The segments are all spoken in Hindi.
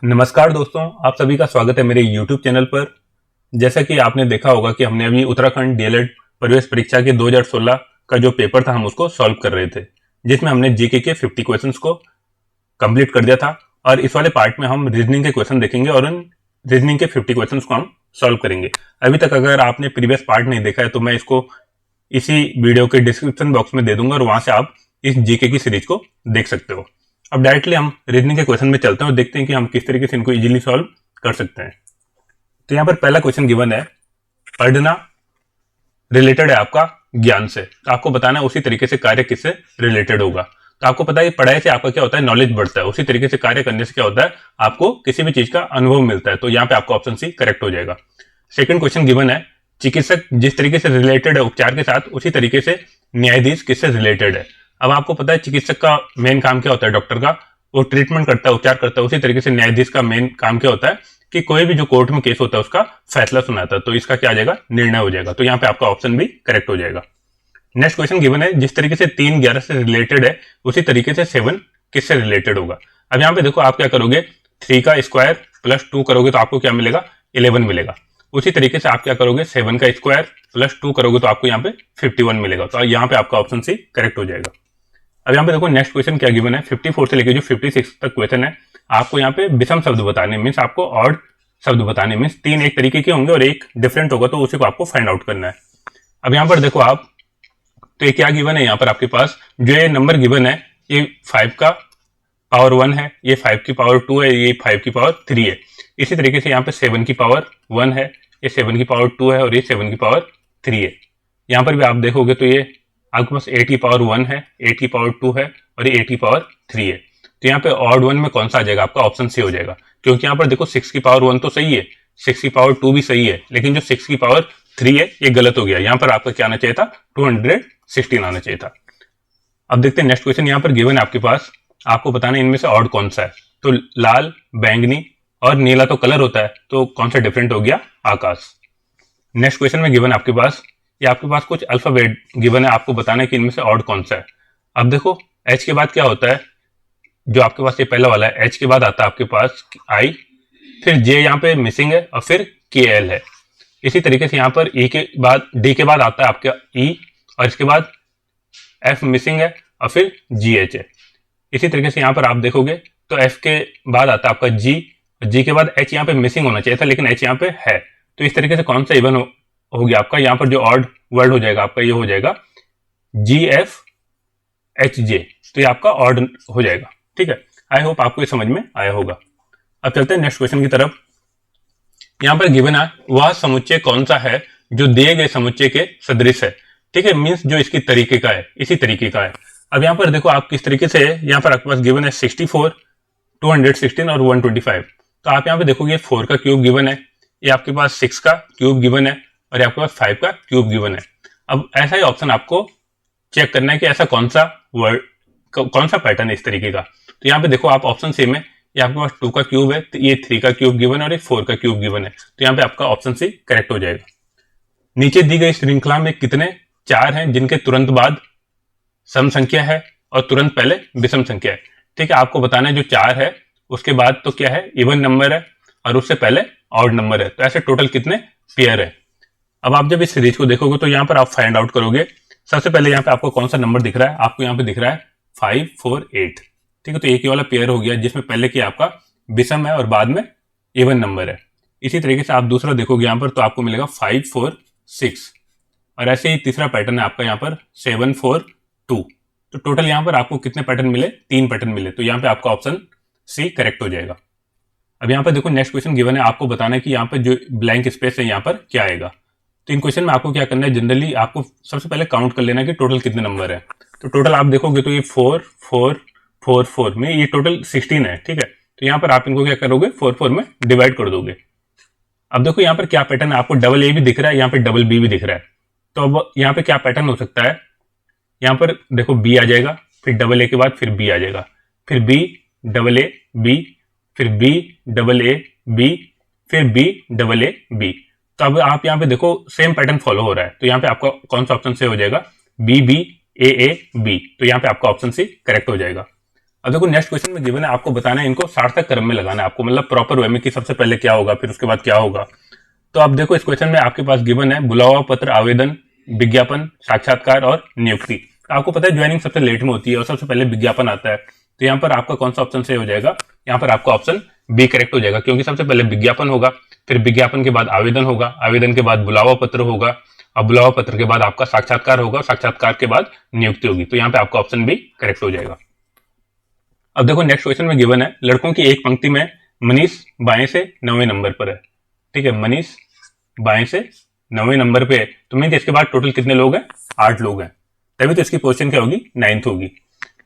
नमस्कार दोस्तों, आप सभी का स्वागत है मेरे YouTube चैनल पर। जैसा कि आपने देखा होगा कि हमने अभी उत्तराखंड डीएलएड प्रवेश परीक्षा के 2016 का जो पेपर था हम उसको सॉल्व कर रहे थे, जिसमें हमने जीके के 50 क्वेश्चंस को कंप्लीट कर दिया था। और इस वाले पार्ट में हम रीजनिंग के क्वेश्चन देखेंगे और उन रीजनिंग के 50 क्वेश्चंस को हम सॉल्व करेंगे। अभी तक अगर आपने प्रीवियस पार्ट नहीं देखा है तो मैं इसको इसी वीडियो के डिस्क्रिप्शन बॉक्स में दे दूंगा और वहां से आप इस जीके की सीरीज को देख सकते हो। अब डायरेक्टली हम रीजनिंग के क्वेश्चन में चलते हैं और देखते हैं कि हम किस तरीके से इनको इजीली सॉल्व कर सकते हैं। तो यहाँ पर पहला क्वेश्चन गिवन है, पढ़ना रिलेटेड है आपका ज्ञान से, तो आपको बताना है उसी तरीके से कार्य किससे रिलेटेड होगा। तो आपको पता है पढ़ाई से आपका क्या होता है, नॉलेज बढ़ता है, उसी तरीके से कार्य करने से क्या होता है, आपको किसी भी चीज का अनुभव मिलता है। तो यहाँ पे आपका ऑप्शन सी करेक्ट हो जाएगा। सेकंड क्वेश्चन गिवन है, चिकित्सक जिस तरीके से रिलेटेड है उपचार के साथ, उसी तरीके से न्यायाधीश किससे रिलेटेड है। अब आपको पता है चिकित्सक का मेन काम क्या होता है, डॉक्टर का, वो ट्रीटमेंट करता है, उपचार करता है। उसी तरीके से न्यायाधीश का मेन काम क्या होता है कि कोई भी जो कोर्ट में केस होता है उसका फैसला सुनाता है। तो इसका क्या आ जाएगा, निर्णय हो जाएगा। तो यहाँ पे आपका ऑप्शन भी करेक्ट हो जाएगा। नेक्स्ट क्वेश्चन गिवन है, जिस तरीके से 3 11 से रिलेटेड है उसी तरीके से 7 किससे रिलेटेड होगा। अब यहाँ पे देखो आप क्या करोगे, 3 का स्क्वायर प्लस 2 करोगे तो आपको क्या मिलेगा, 11 मिलेगा। उसी तरीके से आप क्या करोगे, 7 का स्क्वायर प्लस 2 करोगे तो आपको यहाँ पे 51 मिलेगा। तो यहाँ पे आपका ऑप्शन सी करेक्ट हो जाएगा। अब यहाँ पे देखो नेक्स्ट क्वेश्चन क्या गिवन है, 54 से लेकर जो 56 तक क्वेश्चन है, आपको यहाँ पे विषम शब्द बताने मीन्स आपको ऑड शब्द बताने मीन्स 3 एक तरीके के होंगे और एक डिफरेंट होगा, तो उसी को आपको फाइंड आउट करना है। अब यहाँ पर देखो आप, तो ये क्या गिवन है यहाँ पर आपके पास, जो ये नंबर गिवन है ये 5 का पावर 1 है, ये 5 की पावर 2 है, ये 5 की पावर 3 है। इसी तरीके से यहाँ पे 7 की पावर 1 है, ये 7 की पावर 2 है और ये 7 की पावर 3 है। यहाँ पर भी आप देखोगे तो ये आपके पास 8 की पावर 1 है, 8 की पावर 2 है और ये 8 की पावर 3 है। तो यहाँ पे ऑड 1 में कौन सा आ जाएगा, आपका ऑप्शन सी हो जाएगा। क्योंकि यहाँ पर देखो 6 की पावर 1 तो सही है, 6 की पावर 2 भी सही है, लेकिन जो 6 की पावर 3 है ये गलत हो गया। यहाँ पर आपका क्या आना चाहिए था, 216 आना चाहिए था। अब देखते हैं नेक्स्ट क्वेश्चन। यहाँ पर गिवन है आपके पास, आपको बताना है इनमें से ऑड कौन सा है। तो लाल, बैंगनी और नीला तो कलर होता है, तो कौन सा डिफरेंट हो गया, आकाश। नेक्स्ट क्वेश्चन में गिवन है आपके पास, ये आपके पास कुछ अल्फाबेट गिवन है, आपको बताना है कि इनमें से ऑड कौन सा है। अब देखो एच के बाद क्या होता है, जो आपके पास ये पहला वाला है, एच के बाद आता है आपके पास आई, फिर जे यहाँ पे मिसिंग है और फिर के एल है। इसी तरीके से यहाँ पर ई के बाद, डी के बाद आता है आपका ई और इसके बाद एफ मिसिंग है और फिर जी एच है। इसी तरीके से यहाँ पर आप देखोगे तो एफ के बाद आता है आपका जी, जी के बाद एच यहाँ पे मिसिंग होना चाहिए था लेकिन एच यहाँ पे है। तो इस तरीके से कौन सा इवन हो गया आपका, यहाँ पर जो ऑड वर्ड हो जाएगा आपका ये हो जाएगा जी एफ एच जे। तो ये आपका ऑड हो जाएगा। ठीक है, आई होप आपको ये समझ में आया होगा। अब चलते हैं नेक्स्ट क्वेश्चन की तरफ। यहाँ पर गिवन है, वह समुच्चय कौन सा है जो दिए गए समुच्चय के सदृश है। ठीक है, मीन्स जो इसकी तरीके का है, इसी तरीके का है। अब यहाँ पर देखो आप किस तरीके से, यहाँ पर आपके पास गिवन है 64, 216 और 125। तो आप यहाँ पे देखोगे 4 का क्यूब गिवन है, ये आपके पास 6 का क्यूब गिवन है और आपके पास 5 का क्यूब गिवन है। अब ऐसा ही ऑप्शन आपको चेक करना है कि ऐसा कौन सा वर्ड, कौन सा पैटर्न है इस तरीके का। तो यहाँ पे देखो आप ऑप्शन सी में, ये आपके पास 2 का क्यूब है, तो ये 3 का क्यूब गिवन है और ये 4 का क्यूब गिवन है। तो यहाँ पे आपका ऑप्शन सी करेक्ट हो जाएगा। नीचे दी गई श्रृंखला में कितने 4 हैं जिनके तुरंत बाद सम संख्या है और तुरंत पहले विषम संख्या है। ठीक है, आपको बताना है जो 4 है उसके बाद तो क्या है, इवन नंबर है और उससे पहले ऑड नंबर है। तो ऐसे टोटल कितने पेयर है। अब आप जब इस सीरीज को देखोगे तो यहाँ पर आप फाइंड आउट करोगे। सबसे पहले यहाँ पे आपको कौन सा नंबर दिख रहा है, आपको यहाँ पे दिख रहा है 5 4 8। ठीक है, तो एक ही वाला पेयर हो गया जिसमें पहले की आपका विषम है और बाद में इवन नंबर है। इसी तरीके से आप दूसरा देखोगे यहाँ पर तो आपको मिलेगा 5 4 6 और ऐसे ही तीसरा पैटर्न है आपका यहाँ पर 7 4 2। तो टोटल यहाँ पर आपको कितने पैटर्न मिले, 3 पैटर्न मिले। तो यहाँ पे आपका ऑप्शन सी करेक्ट हो जाएगा। अब यहाँ पर देखो नेक्स्ट क्वेश्चन गिवन है, आपको बताना है कि यहाँ पर जो ब्लैंक स्पेस है यहाँ पर क्या आएगा। तो इन क्वेश्चन में आपको क्या करना है, जनरली आपको सबसे पहले काउंट कर लेना है कि टोटल कितने नंबर है। तो टोटल आप देखोगे तो ये 4 4 4 4 में ये टोटल 16 है। ठीक है, तो यहाँ पर आप इनको क्या करोगे, 4 4 में डिवाइड कर दोगे। अब देखो यहाँ पर क्या पैटर्न है, आपको डबल ए भी दिख रहा है, यहाँ पे डबल बी भी दिख रहा है। तो अब यहाँ पे क्या पैटर्न हो सकता है, यहाँ पर देखो बी आ जाएगा, फिर डबल ए के बाद फिर बी आ जाएगा, फिर बी डबल ए बी, फिर बी डबल ए बी, फिर बी डबल ए बी। तो अब आप यहाँ पे देखो सेम पैटर्न फॉलो हो रहा है। तो यहाँ पे आपका कौन सा ऑप्शन से हो जाएगा, बी बी ए बी। तो यहाँ पे आपका ऑप्शन सी करेक्ट हो जाएगा। अब देखो नेक्स्ट क्वेश्चन में गिवन है, आपको बताना है इनको सार्थक क्रम में लगाना है आपको, मतलब प्रॉपर वे में कि सबसे पहले क्या होगा फिर उसके बाद क्या होगा। तो आप देखो इस क्वेश्चन में आपके पास गिवन है बुलावा पत्र, आवेदन, विज्ञापन, साक्षात्कार और नियुक्ति। तो आपको पता है ज्वाइनिंग सबसे लेट में होती है और सबसे पहले विज्ञापन आता है। तो यहाँ पर आपका कौन सा ऑप्शन सही हो जाएगा, यहाँ पर आपका ऑप्शन बी करेक्ट हो जाएगा, क्योंकि सबसे पहले विज्ञापन होगा, फिर विज्ञापन के बाद आवेदन होगा, आवेदन के बाद बुलावा पत्र होगा, अब बुलावा पत्र के बाद आपका साक्षात्कार होगा, साक्षात्कार के बाद नियुक्ति होगी। तो यहाँ पे आपका ऑप्शन बी करेक्ट हो जाएगा। अब देखो नेक्स्ट क्वेश्चन में गिवन है लड़कों की एक पंक्ति में मनीष बाएं से 9वें नंबर पर है। ठीक है, मनीष बाएं से 9वें नंबर पे है, तो मीन इसके बाद टोटल कितने लोग हैं, 8 लोग हैं, तभी तो इसकी पोजीशन क्या होगी, 9th होगी।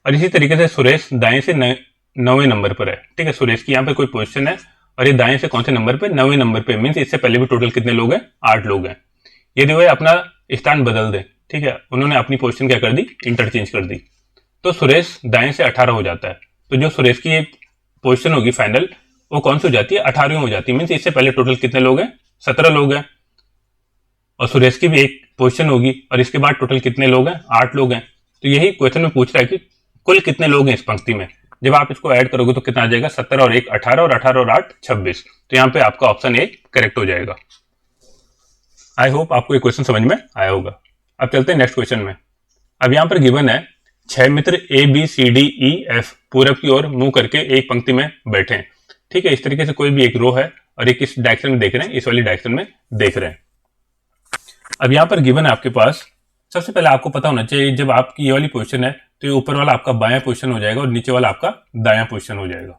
और इसी तरीके से सुरेश दाएं से 9वें नंबर पर है। ठीक है, सुरेश की यहाँ पे कोई पोजीशन है और ये दाएं से कौन से नंबर पे, 9वें नंबर पे, मीन इससे पहले भी टोटल कितने लोग हैं, 8 लोग हैं। यदि वह अपना स्थान बदल दे, ठीक है, उन्होंने अपनी पोजीशन क्या कर दी, इंटरचेंज कर दी, तो सुरेश दाएं से 18 हो जाता है। तो जो सुरेश की पोजीशन होगी फाइनल, वो कौन सी हो जाती है, 18वीं हो जाती है। मीन इससे पहले टोटल कितने लोग हैं, 17 लोग हैं, और सुरेश की भी एक पोजीशन होगी और इसके बाद टोटल कितने लोग हैं, 8 लोग हैं। तो यही क्वेश्चन में पूछ रहा है कि कुल कितने लोग हैं इस पंक्ति में। जब आप इसको ऐड करोगे तो कितना आ जाएगा, 17 और 1 18, और 18 और 8 26। तो यहाँ पे आपका ऑप्शन ए करेक्ट हो जाएगा। आई होप आपको ये क्वेश्चन समझ में आया होगा। अब चलते हैं नेक्स्ट क्वेश्चन में। अब यहाँ पर गिवन है 6 मित्र a B C D E f पूरब की ओर मुंह करके एक पंक्ति में बैठे हैं। ठीक है, इस तरीके से कोई भी एक रो है और एक इस डायरेक्शन में देख रहे हैं, इस वाली डायरेक्शन में देख रहे हैं। अब यहाँ पर गिवन है आपके पास, सबसे पहले आपको पता होना चाहिए जब आपकी ये वाली पोजीशन है तो ये ऊपर वाला आपका बायां पोजीशन हो जाएगा और नीचे वाला आपका दायां पोजीशन हो जाएगा।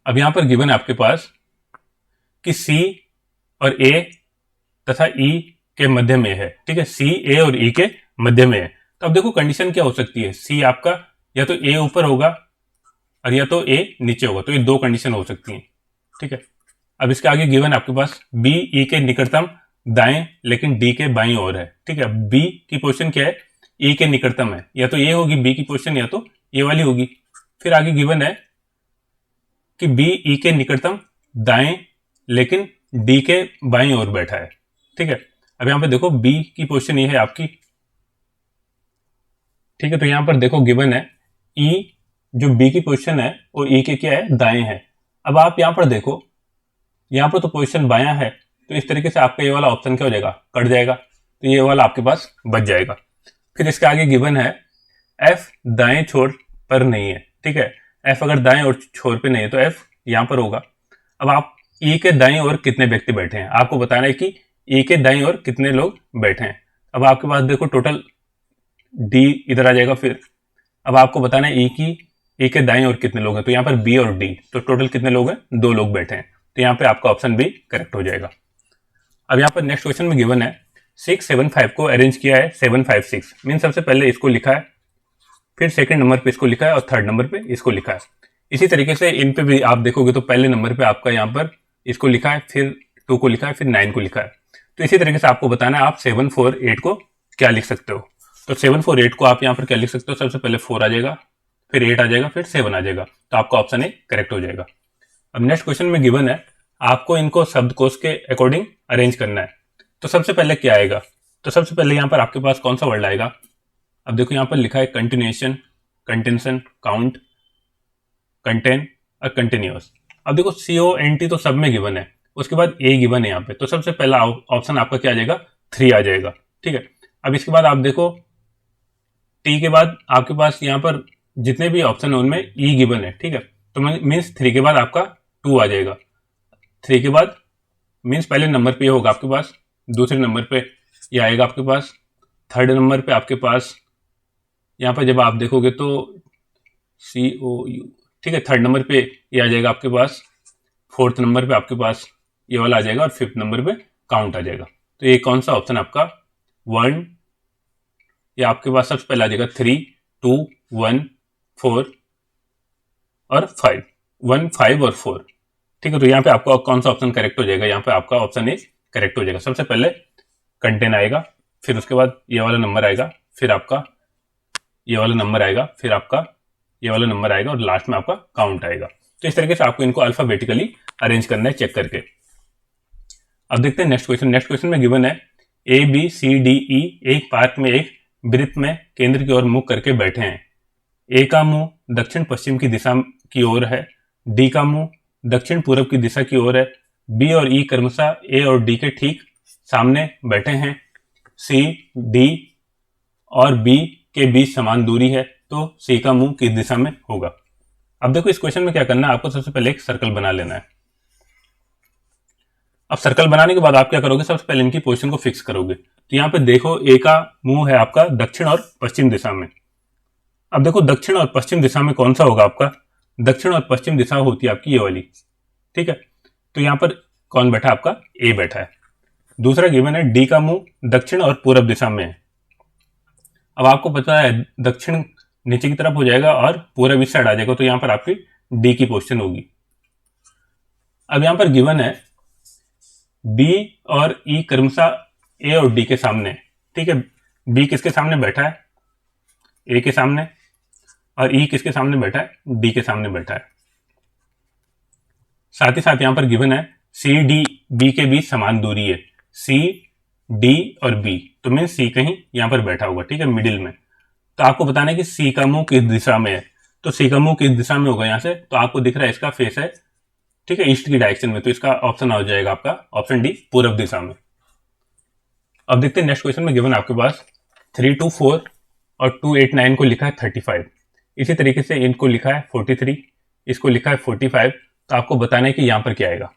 अब यहाँ पर गिवन है आपके पास कि सी और ए तथा ई के मध्य में है। ठीक है, सी ए और ई के मध्य में है। तो अब देखो कंडीशन क्या हो सकती है, सी आपका या तो ए ऊपर होगा और या तो ए नीचे होगा, तो ये दो कंडीशन हो सकती हैं। ठीक है, अब इसके आगे गिवन आपके पास बी ई के निकटतम दाएं लेकिन डी के बाईं ओर है। ठीक है, बी की पोजीशन क्या है, ई के निकटतम है, या तो ये होगी बी की पोजीशन या तो ये वाली होगी। फिर आगे गिवन है कि बी ई के निकटतम दाएं लेकिन डी के बाईं ओर बैठा है। ठीक है, अब यहां पर देखो बी की पोजीशन ये है आपकी। ठीक है, तो यहां पर देखो गिवन है ई जो बी की पोजीशन है वो ई के क्या है, दाएं है। अब आप यहां पर देखो, यहां पर तो पोजीशन बायां है, तो इस तरीके से आपका ये वाला ऑप्शन क्या हो जाएगा, कट जाएगा, तो ये वाला आपके पास बच जाएगा। फिर इसके आगे गिवन है एफ दाएं छोर पर नहीं है। ठीक है, एफ अगर दाएं और छोर पे नहीं है तो एफ यहां पर होगा। अब आप ई के दाएं ओर कितने व्यक्ति बैठे हैं, आपको बताना है कि ई के दाएं ओर कितने लोग बैठे हैं। अब आपके पास देखो टोटल डी इधर आ जाएगा। फिर अब आपको बताना है ई के दाएं ओर कितने लोग हैं, तो यहाँ पर बी और डी, तो टोटल कितने लोग हैं, 2 लोग बैठे हैं। तो यहाँ पे आपका ऑप्शन बी करेक्ट हो जाएगा। अब यहाँ पर नेक्स्ट क्वेश्चन में गिवन है 675 को अरेंज किया है 756, मीन सबसे पहले इसको लिखा है, फिर सेकंड नंबर पे इसको लिखा है और थर्ड नंबर पे इसको लिखा है। इसी तरीके से इन पे भी आप देखोगे तो पहले नंबर पे आपका यहाँ पर इसको लिखा है, फिर 2 को लिखा है, फिर 9 को लिखा है। तो इसी तरीके से आपको बताना है आप 748 को क्या लिख सकते हो। तो 748 को आप यहाँ पर क्या लिख सकते हो, सबसे पहले 4 आ जाएगा, फिर 8 आ जाएगा, फिर 7 आ जाएगा, तो आपका ऑप्शन ए करेक्ट हो जाएगा। अब नेक्स्ट क्वेश्चन में गिवन है आपको इनको शब्दकोश के अकॉर्डिंग अरेंज करना है। तो सबसे पहले क्या आएगा, तो सबसे पहले यहाँ पर आपके पास कौन सा वर्ड आएगा। अब देखो यहाँ पर लिखा है कंटिन्यूएशन, कंटेंशन, काउंट, कंटेन और कंटिन्यूअस। अब देखो CONT तो सब में गिवन है, उसके बाद ए गिवन है यहाँ पे, तो सबसे पहला ऑप्शन आपका क्या आ जाएगा, 3 आ जाएगा। ठीक है, अब इसके बाद आप देखो टी के बाद आपके पास यहाँ पर जितने भी ऑप्शन है उनमें ई गिवन है। ठीक है, तो मीन्स 3 के बाद आपका 2 आ जाएगा। 3 के बाद मीन्स पहले नंबर पे होगा आपके पास, दूसरे नंबर पे ये आएगा आपके पास, थर्ड नंबर पे आपके पास यहाँ पर जब आप देखोगे तो COU। ठीक है, थर्ड नंबर पे ये आ जाएगा आपके पास, फोर्थ नंबर पे आपके पास ये वाला आ जाएगा और फिफ्थ नंबर पे काउंट आ जाएगा। तो ये कौन सा ऑप्शन आपका 1, ये आपके पास सबसे पहले आ जाएगा 3, 2, 1, 4 और 5, 1, 5 और 4। ठीक है, तो यहाँ पे आपका कौन सा ऑप्शन करेक्ट हो जाएगा, यहाँ पे आपका ऑप्शन ए करेक्ट हो जाएगा। सबसे पहले कंटेन आएगा, फिर उसके बाद ये वाला नंबर आएगा, फिर आपका ये वाला नंबर आएगा, फिर आपका ये वाला नंबर आएगा और लास्ट में आपका काउंट आएगा। तो इस तरीके से आपको इनको अल्फाबेटिकली अरेंज करना है चेक करके। अब देखते हैं नेक्स्ट क्वेश्चन। नेक्स्ट क्वेश्चन में गिवन है ABCDE एक पार्क में एक वृत्त में केंद्र की ओर मुख करके बैठे हैं। ए का मुंह दक्षिण पश्चिम की दिशा की ओर है, डी का मुंह दक्षिण पूर्व की दिशा की ओर है, बी और ई क्रमशः ए और डी के ठीक सामने बैठे हैं, सी डी और बी के बीच समान दूरी है, तो सी का मुंह किस दिशा में होगा। अब देखो इस क्वेश्चन में क्या करना है, आपको सबसे पहले एक सर्कल बना लेना है। अब सर्कल बनाने के बाद आप क्या करोगे, सबसे पहले इनकी पोजीशन को फिक्स करोगे। तो यहाँ पे देखो ए का मुंह है आपका दक्षिण और पश्चिम दिशा में। अब देखो दक्षिण और पश्चिम दिशा में कौन सा होगा आपका, दक्षिण और पश्चिम दिशा होती है आपकी ये वाली, ठीक है। तो यहाँ पर कौन बैठा है, आपका ए बैठा है। दूसरा गिवन है डी का मुंह दक्षिण और पूर्व दिशा में है। अब आपको पता है दक्षिण नीचे की तरफ हो जाएगा और पूर्व इस साइड आ जाएगा, तो यहाँ पर आपकी डी की पोजीशन होगी। अब यहाँ पर गिवन है बी और ई क्रमशः ए और डी के सामने, ठीक है। बी किसके सामने बैठा है, ए के सामने, और ई किसके सामने बैठा है, डी के सामने बैठा है। साथ ही साथ यहां पर गिवन है सी डी बी के बीच समान दूरी है, सी डी और बी, तो मीन सी कहीं यहां पर बैठा होगा, ठीक है, मिडिल में। तो आपको बताना है कि सी का मुंह किस दिशा में है, तो सी का मुंह किस दिशा में होगा, यहां से तो आपको दिख रहा है इसका फेस है, ठीक है, ईस्ट की डायरेक्शन में, तो इसका ऑप्शन हो जाएगा आपका ऑप्शन डी पूर्व दिशा में। अब देखते हैं नेक्स्ट क्वेश्चन में गिवन आपके पास 324 और 289 को लिखा है 35, इसी तरीके से इनको लिखा है 43, इसको लिखा है 45। तो आपको बताना है कि यहाँ पर क्या आएगा।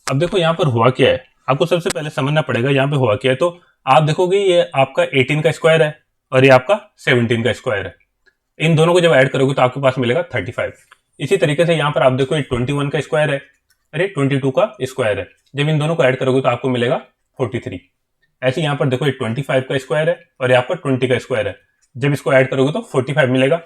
अब देखो यहाँ पर हुआ क्या है, आपको सबसे पहले समझना पड़ेगा यहाँ पे हुआ क्या है। तो आप देखोगे ये आपका 18 का स्क्वायर है और ये आपका 17 का स्क्वायर है। इन दोनों को जब ऐड करोगे तो आपके पास मिलेगा 35। इसी तरीके से यहाँ पर आप देखो ये 21 का स्क्वायर है, अरे 22 का स्क्वायर है, जब इन दोनों को ऐड करोगे तो आपको मिलेगा 43। ऐसे यहाँ पर देखो ये 25 का स्क्वायर है और ये आपका 20 का स्क्वायर है, जब इसको ऐड करोगे तो 45 मिलेगा।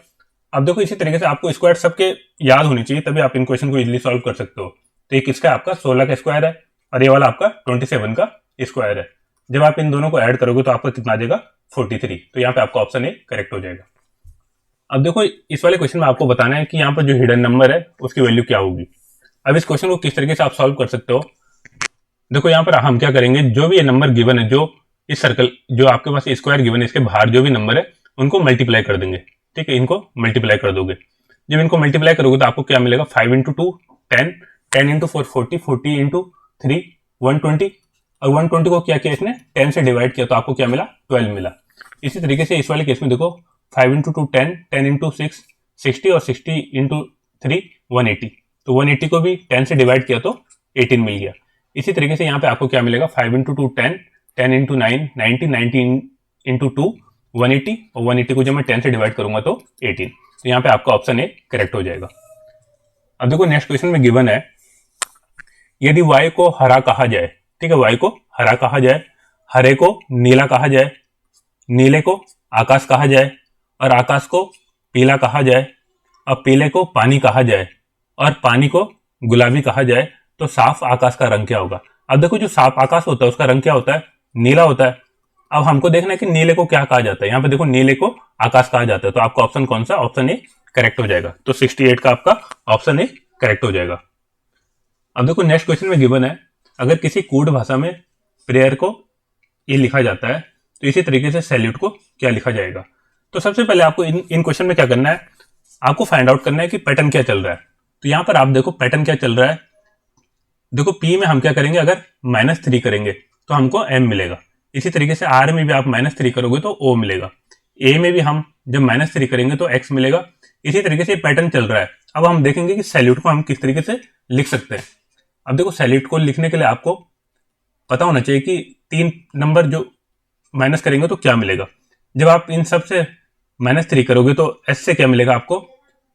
अब देखो इसी तरीके से आपको स्क्वायर सबके याद होनी चाहिए, तभी आप इन क्वेश्चन को इजीली सॉल्व कर सकते हो। तो एक इसका आपका 16 का स्क्वायर है और ये वाला आपका 27 का स्क्वायर है। जब आप इन दोनों को ऐड करोगे तो आपका कितना आ जाएगा, 43। तो यहाँ पे आपका ऑप्शन ए करेक्ट हो जाएगा। अब देखो इस वाले क्वेश्चन में आपको बताना है कि यहाँ पर जो हिडन नंबर है उसकी वैल्यू क्या होगी। अब इस क्वेश्चन को किस तरीके से आप सॉल्व कर सकते हो, देखो यहाँ पर हम क्या करेंगे, जो भी ये नंबर गिवन है, जो इस सर्कल जो आपके पास स्क्वायर गिवन है, इसके बाहर जो भी नंबर है उनको मल्टीप्लाई कर देंगे, ठीक है, इनको मल्टीप्लाई कर दोगे। जब इनको मल्टीप्लाई करोगे तो आपको क्या मिलेगा, 5 इंटू 2 10, 10 इंटू 4 40, 40 इंटू 3 120, और 120 को क्या किया इसने 10 से डिवाइड किया तो आपको क्या मिला, 12 मिला। इसी तरीके से इस वाले केस में देखो 5 इंटू 2 10, 10 इंटू 6 60, और 60 इंटू 3 180, तो 180 को भी 10 से डिवाइड किया तो 18 मिल गया। इसी तरीके से यहाँ पे आपको क्या मिलेगा, 5 इंटू 2 10, 10 इंटू 9 90, 90 इंटू 2 180, और 180 को जब मैं 10 से डिवाइड करूंगा तो 18। तो यहाँ पे आपका ऑप्शन ए करेक्ट हो जाएगा। अब देखो नेक्स्ट क्वेश्चन में गिवन है, यदि y को हरा कहा जाए, ठीक है, y को हरा कहा जाए, हरे को नीला कहा जाए, नीले को आकाश कहा जाए, और आकाश को पीला कहा जाए, और पीले को पानी कहा जाए, और पानी को गुलाबी कहा जाए, तो साफ आकाश का रंग क्या होगा। अब देखो जो साफ आकाश होता है उसका रंग क्या होता है, नीला होता है। अब हमको देखना है कि नीले को क्या कहा जाता है, यहाँ पे देखो नीले को आकाश कहा जाता है, तो आपका ऑप्शन कौन सा, ऑप्शन ए करेक्ट हो जाएगा। तो 68 का आपका ऑप्शन ए करेक्ट हो जाएगा। अब देखो नेक्स्ट क्वेश्चन में गिवन है, अगर किसी कूट भाषा में प्रेयर को ये लिखा जाता है तो इसी तरीके से सैल्यूट को क्या लिखा जाएगा। तो सबसे पहले आपको इन क्वेश्चन में क्या करना है, आपको फाइंड आउट करना है कि पैटर्न क्या चल रहा है। तो यहाँ पर आप देखो पैटर्न क्या चल रहा है, देखो पी में हम क्या करेंगे, अगर -3 करेंगे तो हमको m मिलेगा। इसी तरीके से r में भी आप -3 करोगे तो o मिलेगा। a में भी हम जब -3 करेंगे तो x मिलेगा। इसी तरीके से पैटर्न चल रहा है। अब हम देखेंगे कि सैल्यूट को हम किस तरीके से लिख सकते हैं। अब देखो सैल्यूट को लिखने के लिए आपको पता होना चाहिए कि 3 नंबर जो माइनस करेंगे तो क्या मिलेगा। जब आप इन सब से -3 करोगे तो s से क्या मिलेगा आपको,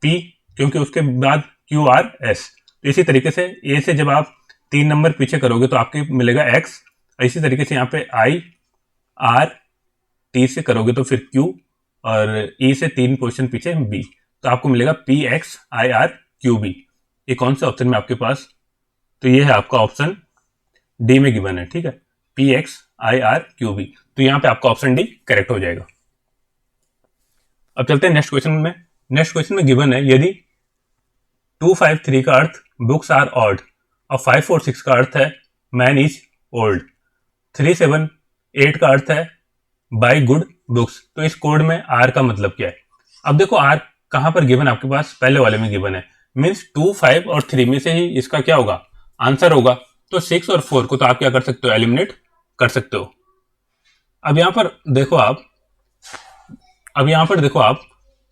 p, क्योंकि उसके बाद q r s। तो इसी तरीके से a से जब आप 3 नंबर पीछे करोगे तो आपके मिलेगा x, और इसी तरीके से यहाँ पे i r t से करोगे तो फिर q, और e से 3 पोजीशन पीछे b, तो आपको मिलेगा p x i r q b। ये कौन से ऑप्शन में आपके पास, तो ये है आपका ऑप्शन डी में गिवन है, ठीक है, P X I R Q B. तो यहाँ पे आपका ऑप्शन डी करेक्ट हो जाएगा। अब चलते हैं नेक्स्ट क्वेश्चन में। नेक्स्ट क्वेश्चन में गिवन है, यदि 253 का अर्थ बुक्स आर ऑड और 546 का अर्थ है मैन इज ओल्ड, 378 का अर्थ है बाय गुड बुक्स, तो इस कोड में आर का मतलब क्या है। अब देखो आर कहाँ पर गिवन, आपके पास पहले वाले में गिवन है, मीन्स 2, 5 और 3 में से ही इसका क्या होगा, आंसर होगा। तो 6 और 4 को तो आप क्या कर सकते हो, एलिमिनेट कर सकते हो। अब यहाँ पर देखो आप,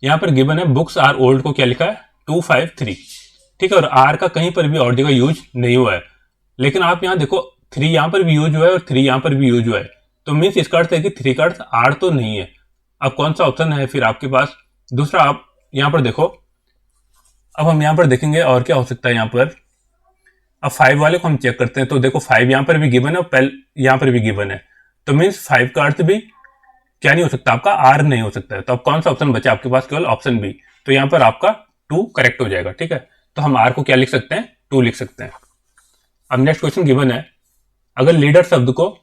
यहाँ पर गिवन है बुक्स आर ओल्ड को क्या लिखा है, 2, 5, 3, ठीक है, और आर का कहीं पर भी और जगह यूज नहीं हुआ है। लेकिन आप यहाँ देखो 3 यहाँ पर भी यूज हुआ है और 3 यहाँ पर भी यूज हुआ है, तो मीन्स इसका अर्थ है कि 3 का अर्थ आर तो नहीं है। अब कौन सा ऑप्शन है फिर आपके पास दूसरा, आप यहाँ पर देखो। अब हम यहाँ पर देखेंगे और क्या हो सकता है यहाँ पर। अब 5 वाले को हम चेक करते हैं, तो देखो 5 यहाँ पर भी गिवन है और यहाँ पर भी गिवन है, तो मीन्स 5 का अर्थ भी क्या नहीं हो सकता, आपका आर नहीं हो सकता है। तो अब कौन सा ऑप्शन बचा आपके पास, केवल ऑप्शन बी। तो यहाँ पर आपका 2 करेक्ट हो जाएगा, ठीक है। तो हम आर को क्या लिख सकते हैं, 2 लिख सकते हैं। अब नेक्स्ट क्वेश्चन गिवन है, अगर लीडर शब्द को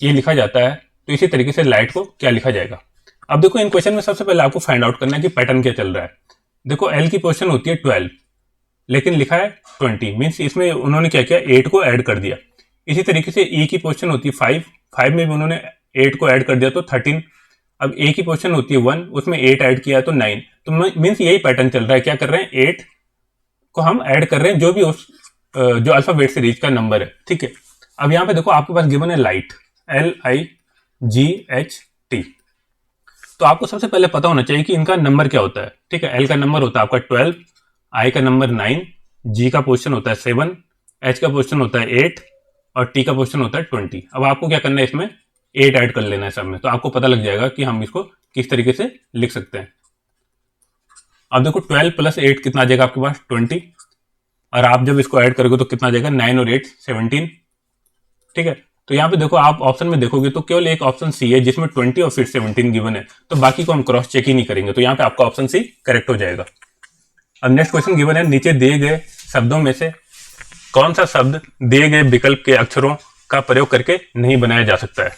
ये लिखा जाता है तो इसी तरीके से लाइट को क्या लिखा जाएगा। अब देखो इन क्वेश्चन में सबसे पहले आपको फाइंड आउट करना है कि पैटर्न क्या चल रहा है। देखो एल की पोजीशन होती है 12, लेकिन लिखा है 20, मीन्स इसमें उन्होंने क्या किया, 8 को ऐड कर दिया। इसी तरीके से ई की पोजीशन होती है 5 में भी उन्होंने 8 को ऐड कर दिया तो 13। अब ए की पोजीशन होती है 1, उसमें 8 ऐड किया तो 9। तो मीन्स यही पैटर्न चल रहा है, क्या कर रहे हैं, 8 को हम ऐड कर रहे हैं जो भी उस जो अल्फाबेट सीरीज का नंबर है, ठीक है। अब यहाँ पे देखो आपके पास गिवन है लाइट, LIGHT। तो आपको सबसे पहले पता होना चाहिए कि इनका नंबर क्या होता है, ठीक है। एल का नंबर होता है आपका 12, आई का नंबर 9, जी का पोजीशन होता है 7, एच का पोजीशन होता है 8 और टी का पोजीशन होता है 20। अब आपको क्या करना है, इसमें 8 ऐड कर लेना है सब में, तो आपको पता लग जाएगा कि हम इसको किस तरीके से लिख सकते हैं। अब देखो 12 + 8 कितना आ जाएगा आपके पास, 20, और आप जब इसको ऐड करोगे तो कितना आ जाएगा, 9 और 8 17, ठीक है। तो यहाँ पे देखो आप ऑप्शन में देखोगे तो केवल एक ऑप्शन सी है जिसमें 20 और फिर 17 गिवन है, तो बाकी को हम क्रॉस चेक ही नहीं करेंगे, तो यहाँ पे आपका ऑप्शन सी करेक्ट हो जाएगा। अब नेक्स्ट क्वेश्चन गिवन है, नीचे दिए गए शब्दों में से कौन सा शब्द दिए गए विकल्प के अक्षरों का प्रयोग करके नहीं बनाया जा सकता है।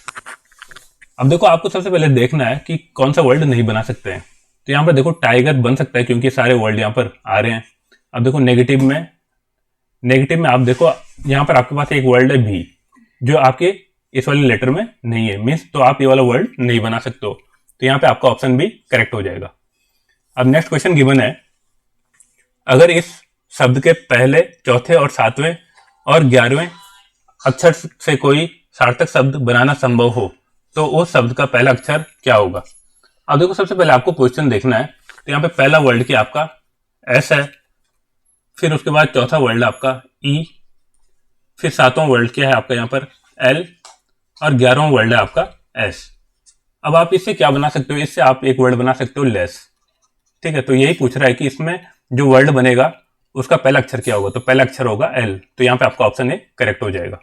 अब देखो आपको सबसे पहले देखना है कि कौन सा वर्ड नहीं बना सकते हैं। तो यहाँ पर देखो टाइगर बन सकता है क्योंकि सारे वर्ड यहाँ पर आ रहे हैं। अब देखो नेगेटिव में आप देखो यहाँ पर आपके पास एक वर्ड है भी, जो आपके इस वाले लेटर में नहीं है, मीन्स तो आप ये वाला वर्ड नहीं बना सकते हो, तो यहाँ पे आपका ऑप्शन भी करेक्ट हो जाएगा। अब नेक्स्ट क्वेश्चन गिवन है, अगर इस शब्द के पहले, चौथे और 7वें और 11वें अक्षर से कोई सार्थक शब्द बनाना संभव हो तो उस शब्द का पहला अक्षर क्या होगा। अब देखो सबसे पहले आपको क्वेश्चन देखना है, तो यहाँ पे पहला वर्ड की आपका एस है, फिर उसके बाद चौथा वर्ड आपका ई, फिर 7वां वर्ड क्या है आपका यहाँ पर एल, और 11वां वर्ड है आपका एस। अब आप इससे क्या बना सकते हो, इससे आप एक वर्ड बना सकते हो लेस, ठीक है। तो यही पूछ रहा है कि इसमें जो वर्ड बनेगा उसका पहला अक्षर क्या होगा, तो पहला अक्षर होगा एल, तो यहाँ पे आपका ऑप्शन ए करेक्ट हो जाएगा।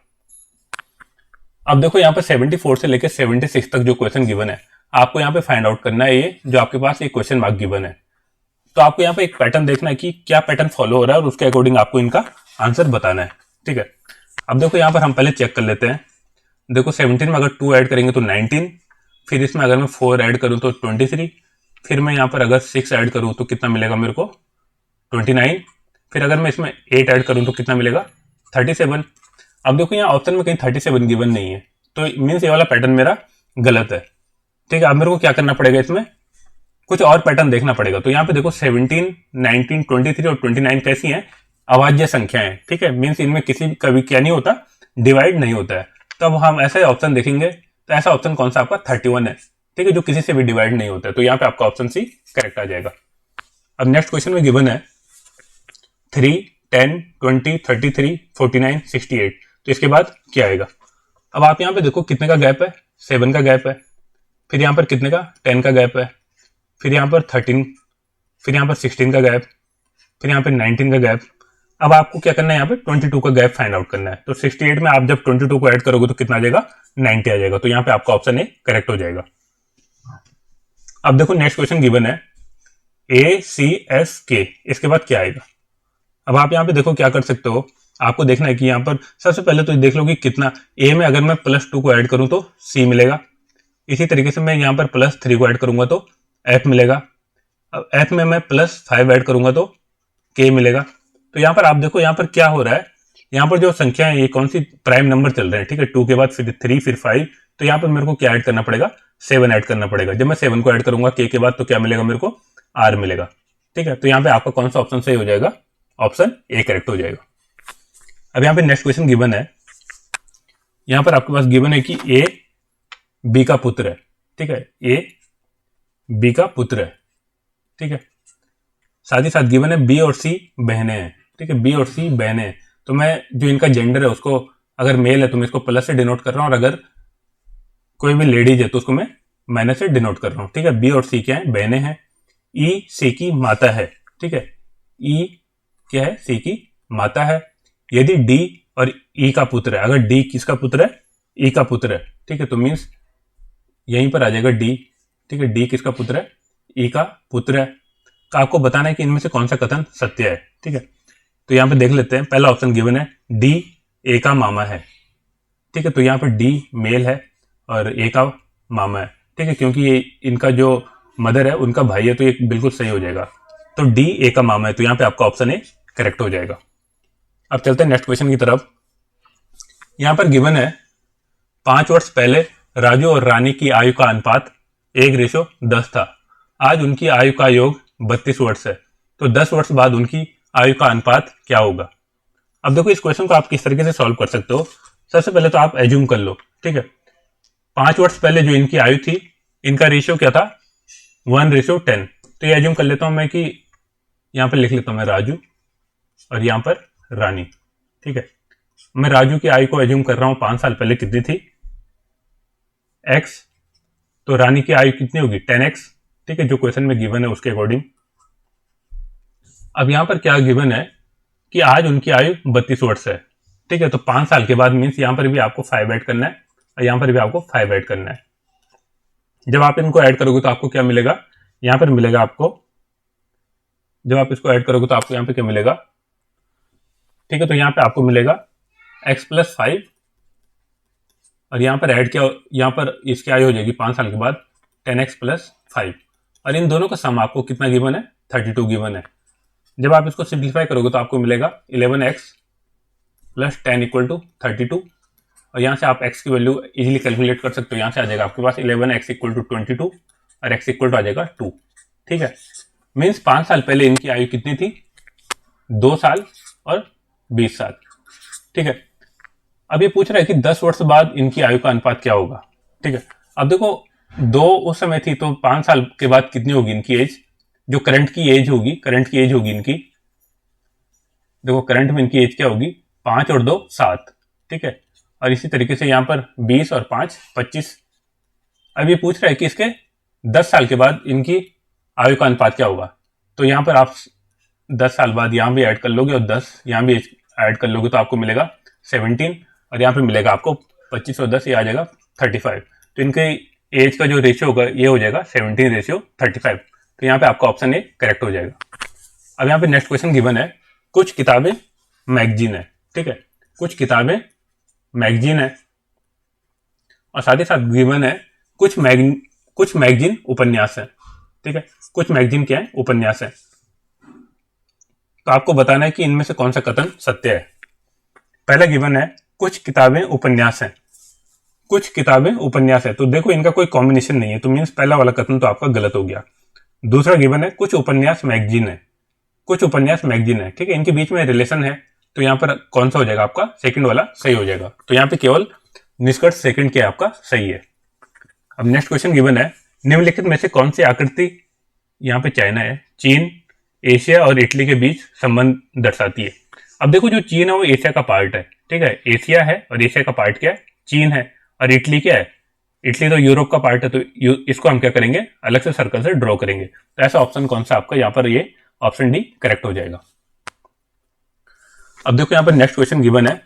अब देखो यहाँ पे 74 से लेकर 76 तक जो क्वेश्चन गिवन है, आपको यहाँ पे फाइंड आउट करना है ये जो आपके पास एक क्वेश्चन मार्क गिवन है। तो आपको यहाँ पे एक पैटर्न देखना है कि क्या पैटर्न फॉलो हो रहा है और उसके अकॉर्डिंग आपको इनका आंसर बताना है, ठीक है। अब देखो यहाँ पर हम पहले चेक कर लेते हैं। देखो 17 में अगर 2 ऐड करेंगे तो 19, फिर इसमें अगर मैं 4 ऐड करूँ तो 23, फिर मैं यहाँ पर अगर 6 ऐड करूँ तो कितना मिलेगा मेरे को 29, फिर अगर मैं इसमें 8 ऐड करूँ तो कितना मिलेगा 37। अब देखो यहाँ ऑप्शन में कहीं 37 गिवन नहीं है, तो मीन्स ये वाला पैटर्न मेरा गलत है, ठीक है। अब मेरे को क्या करना पड़ेगा, इसमें कुछ और पैटर्न देखना पड़ेगा। तो यहाँ पे देखो 17, 19, 23 और 29 कैसी हैं, अभाज्य संख्याएं, ठीक है। मीन्स इनमें किसी का भी क्या नहीं होता, डिवाइड नहीं होता है। तो अब हम ऐसा ऑप्शन देखेंगे, तो ऐसा ऑप्शन कौन सा आपका 31 है, ठीक है, जो किसी से भी डिवाइड नहीं होता है, तो यहाँ पे आपका ऑप्शन सी करेक्ट आ जाएगा। अब नेक्स्ट क्वेश्चन में गिवन है 3, 10, 20, 33, 49, 68, तो इसके बाद क्या आएगा। अब आप यहाँ पे देखो कितने का गैप है, 7 का गैप है, फिर यहाँ पर कितने का 10 का गैप है, फिर यहाँ पर 13, फिर यहाँ पर 16 का गैप, फिर यहाँ पे 19 का गैप। अब आपको क्या करना है, यहाँ पे 22 का गैप फाइंड आउट करना है। तो 68 में आप जब 22 को ऐड करोगे तो कितना आ जाएगा 90 आ जाएगा, तो यहाँ पे आपका ऑप्शन ए करेक्ट हो जाएगा। अब देखो नेक्स्ट क्वेश्चन गिवन है ACSK, इसके बाद क्या आएगा। अब आप यहाँ पे देखो क्या कर सकते हो, आपको देखना है कि यहाँ पर सबसे पहले तो देख लो कि कितना ए में अगर मैं +2 को ऐड करूं तो C मिलेगा, इसी तरीके से मैं यहाँ पर +3 को ऐड करूंगा तो F मिलेगा, अब F में मैं +5 ऐड करूंगा तो K मिलेगा। तो यहाँ पर आप देखो यहाँ पर क्या हो रहा है, यहाँ पर जो संख्या है ये कौन सी प्राइम नंबर चल रहे हैं, ठीक है। 2 के बाद फिर 3 फिर 5, तो यहाँ पर मेरे को क्या ऐड करना पड़ेगा 7 ऐड करना पड़ेगा। जब मैं 7 को ऐड करूंगा K के बाद तो क्या मिलेगा मेरे को आर मिलेगा। ठीक है, तो यहाँ पे आपका कौन सा ऑप्शन सही हो जाएगा? ऑप्शन ए करेक्ट हो जाएगा। अब यहाँ पे नेक्स्ट क्वेश्चन गिवन है, यहाँ पर आपके पास गिवन है कि ए बी का पुत्र है। ठीक है, ए बी का पुत्र है। ठीक है, साथ ही साथ गिवन है बी और सी बहनें हैं। ठीक है, बी और सी बहनें हैं, तो मैं जो इनका जेंडर है उसको, अगर मेल है तो मैं इसको प्लस से डिनोट कर रहा हूँ, और अगर कोई भी लेडीज है तो उसको मैं माइनस से डिनोट कर रहा हूँ। ठीक है, बी और सी क्या है? बहनें हैं। ई सी की माता है। ठीक है, ई क्या है? सी की माता है। यदि डी और ई का पुत्र है, अगर डी किसका पुत्र है? ई का पुत्र है। ठीक है, तो मीन्स यहीं पर आ जाएगा डी। ठीक है, डी किसका पुत्र है? ई का पुत्र है। तो आपको बताना है कि इनमें से कौन सा कथन सत्य है। ठीक है, तो यहाँ पे देख लेते हैं। पहला ऑप्शन गिवन है डी ए का मामा है। ठीक है, तो यहाँ पर डी मेल है और ए का मामा है। ठीक है, क्योंकि ये इनका जो मदर है उनका भाई है, तो ये बिल्कुल सही हो जाएगा। तो डी ए का मामा है, तो यहाँ पे आपका ऑप्शन ए करेक्ट हो जाएगा। अब चलते हैं नेक्स्ट क्वेश्चन की तरफ। यहाँ पर गिवन है 5 वर्ष पहले राजू और रानी की आयु का अनुपात 1:10 था। आज उनकी आयु का योग 32 वर्ष है, तो 10 वर्ष बाद उनकी आयु का अनुपात क्या होगा? अब देखो, इस क्वेश्चन को आप किस तरीके से सॉल्व कर सकते हो। सबसे पहले तो आप एज्यूम कर लो। ठीक है, 5 वर्ष पहले जो इनकी आयु थी, इनका रेशियो क्या था? 1:10। तो ये एज्यूम कर लेता हूं मैं कि यहां पर लिख लेता हूं मैं राजू और यहां पर रानी। ठीक है, मैं राजू की आयु को एज्यूम कर रहा हूं 5 साल पहले कितनी थी? x। तो रानी की आयु कितनी होगी? 10x। ठीक है, जो क्वेश्चन में गिवन है उसके अकॉर्डिंग। अब यहां पर क्या गिवन है कि आज उनकी आयु 32 वर्ष है। ठीक है, तो 5 साल के बाद मीन्स यहां पर भी आपको 5 ऐड करना है और यहां पर भी आपको 5 ऐड करना है। जब आप इनको ऐड करोगे तो आपको क्या मिलेगा? यहां पर मिलेगा आपको, जब आप इसको ऐड करोगे तो आपको यहां पे क्या मिलेगा? ठीक है, तो यहां पे आपको मिलेगा x+5 और यहां पर ऐड क्या, यहां पर इसकी आयु हो जाएगी 5 साल के बाद 10x+5, और इन दोनों का सम आपको कितना गिवन है? 32 गिवन है। जब आप इसको सिंप्लीफाई करोगे तो आपको मिलेगा 11x+10 = 32, और यहाँ से आप x की वैल्यू इजीली कैलकुलेट कर सकते हो। यहाँ से आ जाएगा आपके पास 11x = 22 और x = आ जाएगा 2। ठीक है, मीन्स 5 साल पहले इनकी आयु कितनी थी? 2 साल और 20 साल। ठीक है, अब ये पूछ रहा है कि 10 वर्ष बाद इनकी आयु का अनुपात क्या होगा। ठीक है, अब देखो 2 उस समय थी, तो 5 साल के बाद कितनी होगी इनकी एज? जो करंट की एज होगी इनकी, देखो करंट में इनकी एज क्या होगी? 5 और 2 7। ठीक है, और इसी तरीके से यहाँ पर 20 और 5 25। अब ये पूछ रहा है कि इसके 10 साल के बाद इनकी आयु का अनुपात क्या होगा। तो यहाँ पर आप 10 साल बाद यहाँ भी ऐड कर लोगे और 10 यहाँ भी ऐड कर लोगे तो आपको मिलेगा 17, और यहाँ पे मिलेगा आपको 25 और 10 ये आ जाएगा 35। तो इनके एज का जो रेशियो होगा ये हो जाएगा 17:35। तो यहाँ पे आपका ऑप्शन ए करेक्ट हो जाएगा। अब यहाँ पे नेक्स्ट क्वेश्चन गिवन है कुछ किताबें मैगजीन है। ठीक है, कुछ किताबें मैगजीन है, और साथ ही साथ गिवन है कुछ मैगजीन उपन्यास है। ठीक है, कुछ मैगजीन क्या है? उपन्यास है। तो आपको बताना है कि इनमें से कौन सा कथन सत्य है। पहला गिवन है कुछ किताबें उपन्यास हैं। कुछ किताबें उपन्यास है, तो देखो इनका कोई कॉम्बिनेशन नहीं है, तो मीन्स पहला वाला कथन तो आपका गलत हो गया। दूसरा गिवन है कुछ उपन्यास मैगजीन है। कुछ उपन्यास मैगजीन है। ठीक है, इनके बीच में रिलेशन है, तो यहाँ पर कौन सा हो जाएगा? आपका सेकंड वाला सही हो जाएगा। तो यहाँ पे केवल निष्कर्ष सेकंड के आपका सही है। अब नेक्स्ट क्वेश्चन गिवन है निम्नलिखित में से कौन सी आकृति, यहाँ पे चाइना है, चीन, एशिया और इटली के बीच संबंध दर्शाती है। अब देखो जो चीन है वो एशिया का पार्ट है। ठीक है, एशिया है और एशिया का पार्ट क्या है? चीन है। और इटली क्या है? इटली तो यूरोप का पार्ट है, तो इसको हम क्या करेंगे? अलग से सर्कल से ड्रॉ करेंगे। तो ऐसा ऑप्शन कौन सा आपका? यहाँ पर ये ऑप्शन डी करेक्ट हो जाएगा। अब देखो यहाँ पर नेक्स्ट क्वेश्चन गिवन है।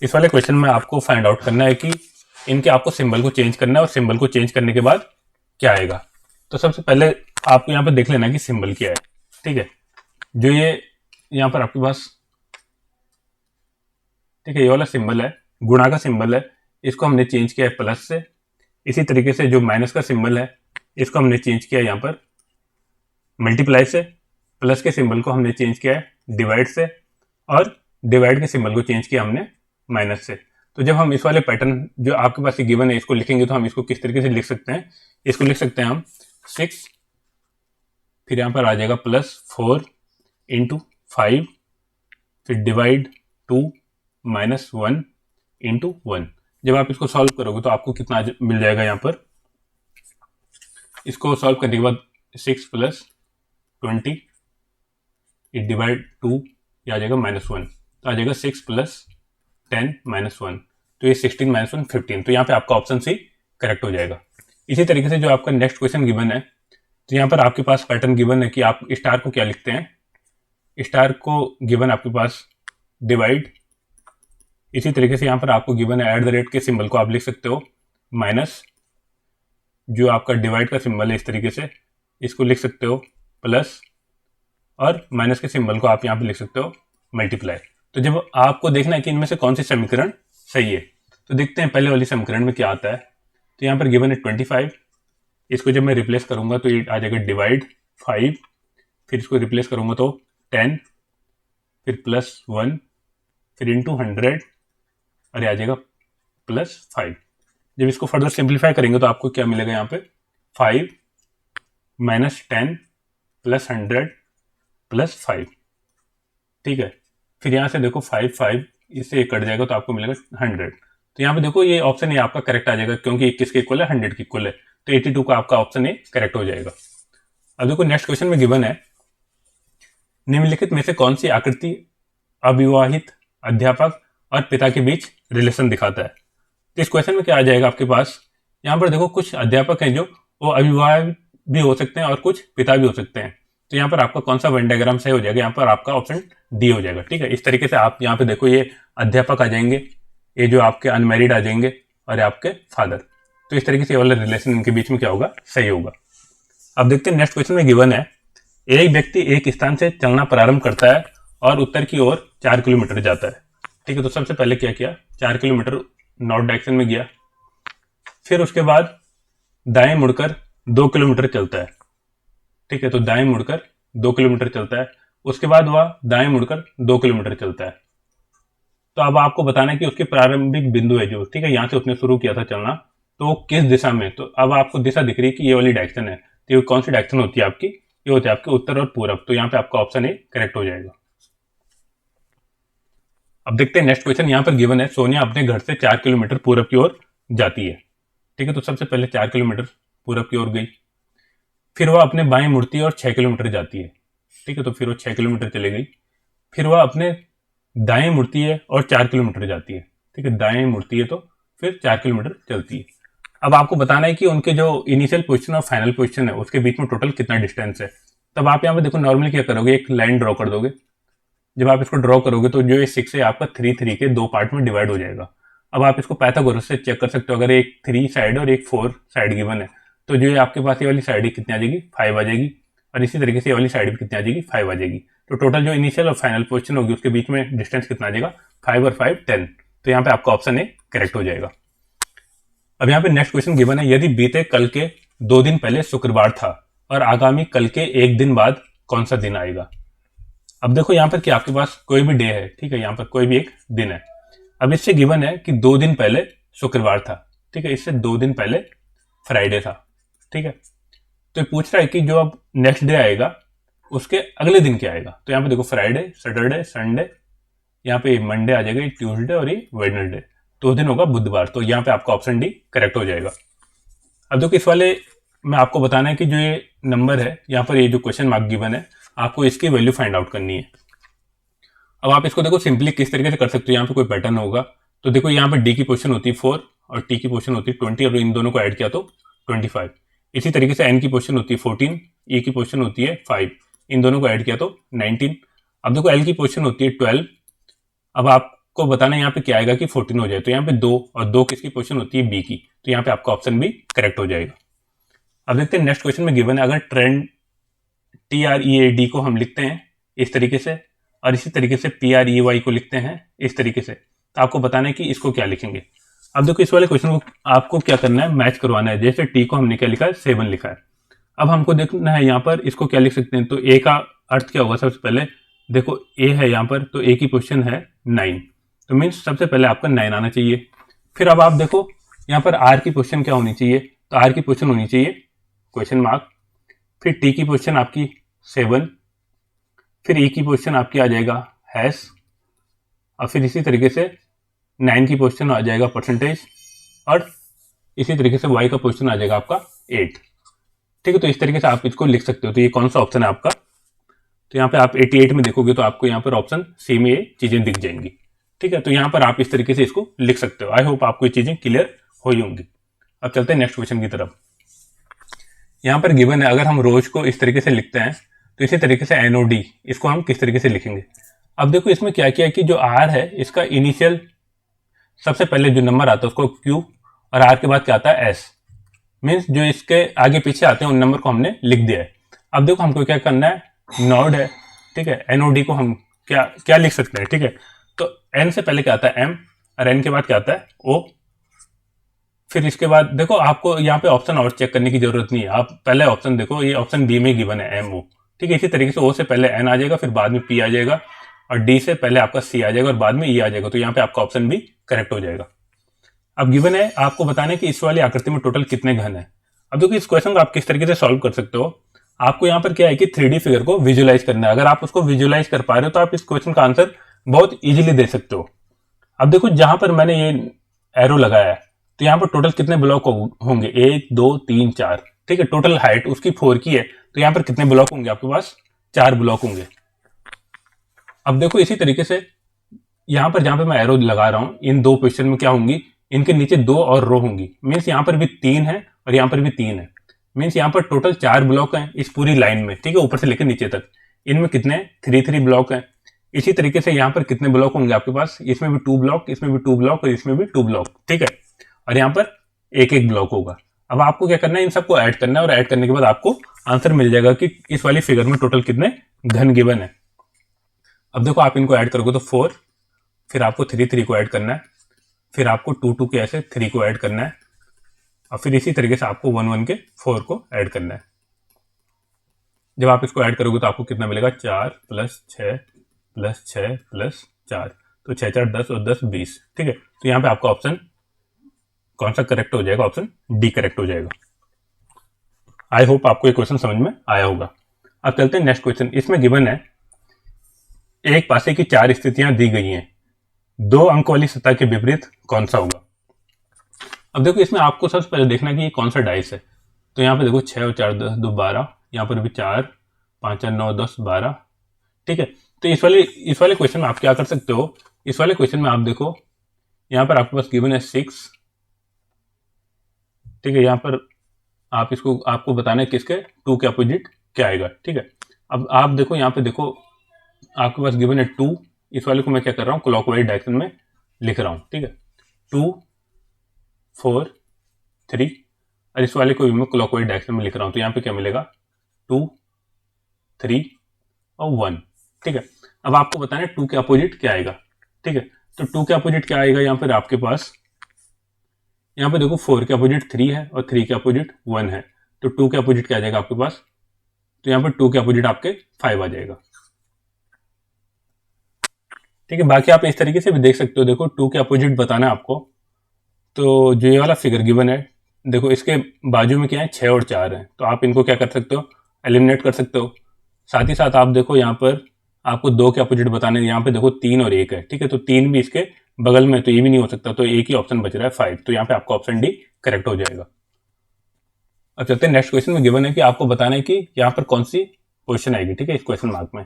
इस वाले क्वेश्चन में आपको फाइंड आउट करना है कि इनके आपको सिंबल को चेंज करना है, और सिंबल को चेंज करने के बाद क्या आएगा। तो सबसे पहले आपको यहाँ पर देख लेना कि सिंबल क्या है। ठीक है, जो ये यहाँ पर आपके पास, ठीक है, ये वाला सिंबल है, गुणा का सिंबल है, इसको हमने चेंज किया है प्लस से। इसी तरीके से जो माइनस का सिंबल है इसको हमने चेंज किया यहाँ पर मल्टीप्लाई से। प्लस के सिंबल को हमने चेंज किया है डिवाइड से, और डिवाइड के सिंबल को चेंज किया हमने माइनस से। तो जब हम इस वाले पैटर्न जो आपके पास गिवन है इसको लिखेंगे तो हम इसको किस तरीके से लिख सकते हैं? इसको लिख सकते हैं हम 6 फिर यहाँ पर आ जाएगा +4 इंटू 5, फिर डिवाइड 2 -1 इंटू 1। जब आप इसको सॉल्व करोगे तो आपको कितना मिल जाएगा यहाँ पर, इसको सॉल्व करने के बाद 6 + 20 डिवाइड 2, ये आ जाएगा -1, तो आ जाएगा 6 + 10 -1, तो ये 16 - 1 15। तो यहाँ पे आपका ऑप्शन सी करेक्ट हो जाएगा। इसी तरीके से जो आपका नेक्स्ट क्वेश्चन गिवन है, तो यहाँ पर आपके पास पैटर्न गिवन है कि आप स्टार को क्या लिखते हैं। स्टार को गिवन आपके पास डिवाइड, इसी तरीके से यहाँ पर आपको गिवन है @ के सिंबल को आप लिख सकते हो माइनस, जो आपका डिवाइड का सिंबल है इस तरीके से इसको लिख सकते हो प्लस, और माइनस के सिंबल को आप यहाँ पे लिख सकते हो मल्टीप्लाई। तो जब आपको देखना है कि इनमें से कौन सी समीकरण सही है, तो देखते हैं पहले वाली समीकरण में क्या आता है। तो यहाँ पर गिवन है 25, इसको जब मैं रिप्लेस करूंगा तो ये आ जाएगा डिवाइड 5, फिर इसको रिप्लेस करूंगा तो 10, फिर +1, फिर इंटू 100, और ये आ जाएगा +5। जब इसको फर्दर सिंप्लीफाई करेंगे तो आपको क्या मिलेगा यहाँ पे, 5 - 10 + 100 + 5, ठीक है। फिर यहाँ से देखो 5 इससे कट जाएगा तो आपको मिलेगा 100। तो यहाँ पे देखो ये ऑप्शन ए आपका करेक्ट आ जाएगा, क्योंकि 21 के इक्वल है 100 के इक्वल है, तो 82 का आपका ऑप्शन ए करेक्ट हो जाएगा। अब देखो नेक्स्ट क्वेश्चन में गिवन है, निम्नलिखित में से कौन सी आकृति अविवाहित अध्यापक और पिता के बीच रिलेशन दिखाता है। तो इस क्वेश्चन में क्या आ जाएगा आपके पास, यहाँ पर देखो कुछ अध्यापक हैं जो वो अविवाहित भी हो सकते हैं और कुछ पिता भी हो सकते हैं। तो यहाँ पर आपका कौन सा वेन डायग्राम सही हो जाएगा, यहाँ पर आपका ऑप्शन डी हो जाएगा, ठीक है। इस तरीके से आप यहाँ पे देखो ये अध्यापक आ जाएंगे, ये जो आपके अनमैरिड आ जाएंगे, और आपके फादर। तो इस तरीके से ये वाला रिलेशन इनके बीच में क्या होगा, सही होगा। अब देखते हैं नेक्स्ट क्वेश्चन में गिवन है, एक व्यक्ति एक स्थान से चलना प्रारंभ करता है और उत्तर की ओर 4 किलोमीटर जाता है, ठीक है। तो सबसे पहले क्या किया, 4 किलोमीटर नॉर्थ डायरेक्शन में गया, फिर उसके बाद दाएं मुड़कर 2 किलोमीटर चलता है, ठीक है। तो दाएं मुड़कर 2 किलोमीटर चलता है, उसके बाद वह दाएं मुड़कर 2 किलोमीटर चलता है। तो अब आपको बताना है कि उसके प्रारंभिक बिंदु है जो, ठीक है, यहाँ से उसने शुरू किया था चलना, तो किस दिशा में। तो अब आपको दिशा दिख रही है कि ये वाली डायरेक्शन है, तो ये कौन सी डायरेक्शन होती है आपकी, ये होती है आपके उत्तर और पूरब। तो यहाँ पे आपका ऑप्शन ए करेक्ट हो जाएगा। अब देखते हैं नेक्स्ट क्वेश्चन, यहाँ पर गिवन है, सोनिया अपने घर से 4 किलोमीटर पूरब की ओर जाती है, ठीक है। तो सबसे पहले 4 किलोमीटर पूरब की ओर गई, फिर वह अपने बाएं मुड़ती है और 6 किलोमीटर जाती है, ठीक है। तो फिर वो 6 किलोमीटर चले गई, फिर वह अपने दाएं मुड़ती है और 4 किलोमीटर जाती है, ठीक है। दाएं मुड़ती है तो फिर 4 किलोमीटर चलती है। अब आपको बताना है कि उनके जो इनिशियल पोजीशन और फाइनल पोजीशन है उसके बीच में टोटल कितना डिस्टेंस है। तब आप यहाँ पे देखो नॉर्मली क्या करोगे, एक लाइन ड्रॉ कर दोगे। जब आप इसको ड्रॉ करोगे तो जो ये 6 है आपका 3 के 2 पार्ट में डिवाइड हो जाएगा। अब आप इसको पाइथागोरस से चेक कर सकते हो, अगर एक 3 साइड और एक 4 साइड गिवन है तो जो आपके पास ये वाली साइड कितनी आ जाएगी, 5 आ जाएगी, और इसी तरीके से ये वाली साइड भी कितनी आ जाएगी, 5 आ जाएगी। तो टोटल जो इनिशियल और फाइनल पोजीशन होगी उसके बीच में डिस्टेंस कितना आ जाएगा, 5 और 5 10। तो यहाँ पे आपका ऑप्शन ए करेक्ट हो जाएगा। अब यहाँ पे नेक्स्ट क्वेश्चन गिवन है, यदि बीते कल के 2 दिन पहले शुक्रवार था और आगामी कल के 1 दिन बाद कौन सा दिन आएगा। अब देखो यहाँ पर क्या आपके पास कोई भी डे है, ठीक है, यहाँ पर कोई भी एक दिन है। अब इससे गिवन है कि 2 दिन पहले शुक्रवार था, ठीक है, इससे 2 दिन पहले फ्राइडे था, ठीक है। तो ये पूछ रहा है कि जो अब नेक्स्ट डे आएगा उसके अगले दिन क्या आएगा। तो यहाँ पे देखो फ्राइडे, सैटरडे, संडे, यहाँ पे मंडे आ जाएगा, ट्यूसडे और ये वेडनेसडे, 2 दिन होगा बुधवार। तो यहाँ पे आपका ऑप्शन डी करेक्ट हो जाएगा। अब देखो इस वाले में आपको बताना है कि जो ये नंबर है, यहाँ पर ये जो क्वेश्चन मार्क गिवन है, आपको इसकी वैल्यू फाइंड आउट करनी है। अब आप इसको देखो सिंपली किस तरीके से कर सकते हो, यहाँ पे कोई पैटर्न होगा। तो देखो यहाँ पे डी की पोजीशन होती है 4 और टी की पोजीशन होती है 20, और इन दोनों को ऐड किया तो 25। इसी तरीके से एन की पोजीशन होती है 14, ई की पोजीशन होती है 5, इन दोनों को ऐड किया तो 19। अब देखो एल की पोजीशन होती है 12। अब आपको बताना है यहाँ पे क्या आएगा कि 14 हो जाए, तो यहाँ पे 2, और 2 किसकी पोजीशन होती है, बी की। तो यहाँ पे आपका ऑप्शन भी करेक्ट हो जाएगा। अब देखते हैं नेक्स्ट क्वेश्चन में गिवन है, अगर ट्रेंड TREAD को हम लिखते हैं इस तरीके से, और इसी तरीके से PREY को लिखते हैं इस तरीके से, तो आपको बताना है कि इसको क्या लिखेंगे। अब देखो इस वाले क्वेश्चन को आपको क्या करना है, मैच करवाना है। जैसे टी को हमने क्या लिखा है, 7 लिखा है। अब हमको देखना है यहाँ पर इसको क्या लिख सकते हैं। तो ए का अर्थ क्या होगा, सबसे पहले देखो ए है यहाँ पर, तो ए की पोजीशन है 9, तो मीन्स सबसे पहले आपका 9 आना चाहिए। फिर अब आप देखो यहाँ पर आर की पोजीशन क्या होनी चाहिए, तो आर की पोजीशन होनी चाहिए क्वेश्चन मार्क। फिर टी की पोजीशन आपकी 7, फिर ई की पोजीशन आपकी आ जाएगा हैश, और फिर इसी तरीके से 9 की पोजीशन आ जाएगा परसेंटेज, और इसी तरीके से वाई का पोजीशन आ जाएगा आपका 8। ठीक है, तो इस तरीके से आप इसको लिख सकते हो। तो ये कौन सा ऑप्शन है आपका, तो यहाँ पे आप 88 में देखोगे तो आपको यहाँ पर ऑप्शन सी में ये चीजें दिख जाएंगी। ठीक है, तो यहाँ पर आप इस तरीके से इसको लिख सकते हो। आई होप आपको ये चीजें क्लियर हुई होंगी। अब चलते हैं नेक्स्ट क्वेश्चन की तरफ। यहाँ पर गिवन है, अगर हम रोज को इस तरीके से लिखते हैं तो इसी तरीके से एनओडी इसको हम किस तरीके से लिखेंगे। अब देखो इसमें क्या किया कि जो आर है इसका इनिशियल सबसे पहले जो नंबर आता है उसको क्यू, और आर के बाद क्या आता है एस, मीन्स जो इसके आगे पीछे आते हैं उन नंबर को हमने लिख दिया है। अब देखो हमको क्या करना है, नोड है, ठीक है, एनओडी को हम क्या क्या लिख सकते हैं। ठीक है, तो एन से पहले क्या आता है एम, और एन के बाद क्या आता है ओ। फिर इसके बाद देखो आपको यहाँ पे ऑप्शन और चेक करने की जरूरत नहीं है, आप पहले ऑप्शन देखो, ये ऑप्शन बी में गिवन है एम ओ। ठीक है, इसी तरीके से ओ से पहले एन आ जाएगा, फिर बाद में पी आ जाएगा, और डी से पहले आपका सी आ जाएगा, और बाद में ई आ जाएगा। तो यहाँ पे आपका ऑप्शन भी करेक्ट हो जाएगा। अब गिवन है आपको बताने कि इस वाली आकृति में टोटल कितने घन है। अब देखो इस क्वेश्चन को आप किस तरीके से सॉल्व कर सकते हो। आपको यहाँ पर क्या है कि 3D फिगर को विजुअलाइज करना है। अगर आप उसको विजुअलाइज कर पा रहे हो तो आप इस क्वेश्चन का आंसर बहुत इजीली दे सकते हो। अब देखो जहां पर मैंने ये एरो लगाया है तो यहाँ पर टोटल कितने ब्लॉक होंगे, 1 2 3 4। ठीक है, टोटल हाइट उसकी 4 की है, तो यहाँ पर कितने ब्लॉक होंगे आपके पास, 4 ब्लॉक होंगे। अब देखो इसी तरीके से यहाँ पर जहां पर मैं एरो लगा रहा हूँ इन दो पोजिशन में क्या होंगी, इनके नीचे 2 और रो होंगी। मीन्स यहाँ पर भी 3 है और यहाँ पर भी 3 है। मीन्स यहाँ पर टोटल 4 ब्लॉक हैं इस पूरी लाइन में। ठीक है, ऊपर से लेकर नीचे तक इनमें कितने 3 ब्लॉक हैं। इसी तरीके से यहाँ पर कितने ब्लॉक होंगे आपके पास, इसमें भी 2 ब्लॉक, इसमें भी 2 ब्लॉक, और इसमें भी 2 ब्लॉक। ठीक है, और यहाँ पर एक ब्लॉक होगा। अब आपको क्या करना है, इन सबको ऐड करना है, और ऐड करने के बाद आपको आंसर मिल जाएगा कि इस वाली फिगर में टोटल कितने घन गिवन है। अब देखो आप इनको ऐड करोगे तो 4, फिर आपको 3 को ऐड करना है, फिर आपको 2 के ऐसे 3 को ऐड करना है, और फिर इसी तरीके से आपको 1 के 4 को ऐड करना है। जब आप इसको ऐड करोगे तो आपको कितना मिलेगा, 4 + 6 + 6 + 4, तो 6 4 10 और 10 20। ठीक है, तो यहाँ पे आपका ऑप्शन कौन सा करेक्ट हो जाएगा, ऑप्शन डी करेक्ट हो जाएगा। आई होप आपको ये क्वेश्चन समझ में आया होगा। अब चलते हैं नेक्स्ट क्वेश्चन। इसमें गिवन है एक पासे की 4 स्थितियां दी गई हैं, 2 अंक वाली सतह के विपरीत कौन सा होगा। अब देखो इसमें आपको सबसे पहले देखना कि ये कौन सा डाइस है। तो यहाँ पे देखो 6 और 4 10 2 12, यहाँ पर भी 4 5 4 9 10 12। ठीक है, तो इस वाले क्वेश्चन में आप क्या कर सकते हो, इस वाले क्वेश्चन में आप देखो यहाँ पर आपके पास गिवन है 6। ठीक है, यहाँ पर आप इसको आपको बताना है किसके 2 के अपोजिट क्या आएगा। ठीक है, अब आप देखो यहाँ पे देखो आपके पास गिवन है 2, इस वाले को मैं क्या कर रहा हूँ क्लॉकवाइज डायरेक्शन में लिख रहा हूँ। ठीक है, 2 4 3, और इस वाले को भी मैं क्लॉकवाइज डायरेक्शन में लिख रहा हूँ। तो यहाँ पे क्या मिलेगा 2 3 और 1। ठीक है, अब आपको बताना है 2 के अपोजिट क्या आएगा। ठीक है, तो 2 के अपोजिट क्या आएगा, यहाँ पर आपके पास यहाँ पे देखो 4 के अपोजिट 3 है और 3 के अपोजिट 1 है, तो 2 के अपोजिट क्या आ जाएगा आपके पास, तो यहाँ पर 2 के अपोजिट आपके 5 आ जाएगा। ठीक है, बाकी आप इस तरीके से भी देख सकते हो। देखो 2 के अपोजिट बताना है आपको, तो जो ये वाला फिगर गिवन है देखो इसके बाजू में क्या है 6 और 4 है, तो आप इनको क्या कर सकते हो, एलिमिनेट कर सकते हो। साथ ही साथ आप देखो यहाँ पर आपको 2 के अपोजिट बताने, यहाँ पे देखो 3 और 1 है। ठीक है, तो 3 भी इसके बगल में, तो ये भी नहीं हो सकता, तो एक ही ऑप्शन बच रहा है 5। तो यहाँ पे आपका ऑप्शन डी करेक्ट हो जाएगा। अब चलते हैं नेक्स्ट क्वेश्चन में। गिवन है कि आपको बताना है कि यहाँ पर कौन सी पोजिशन आएगी। ठीक है, इस क्वेश्चन मार्क में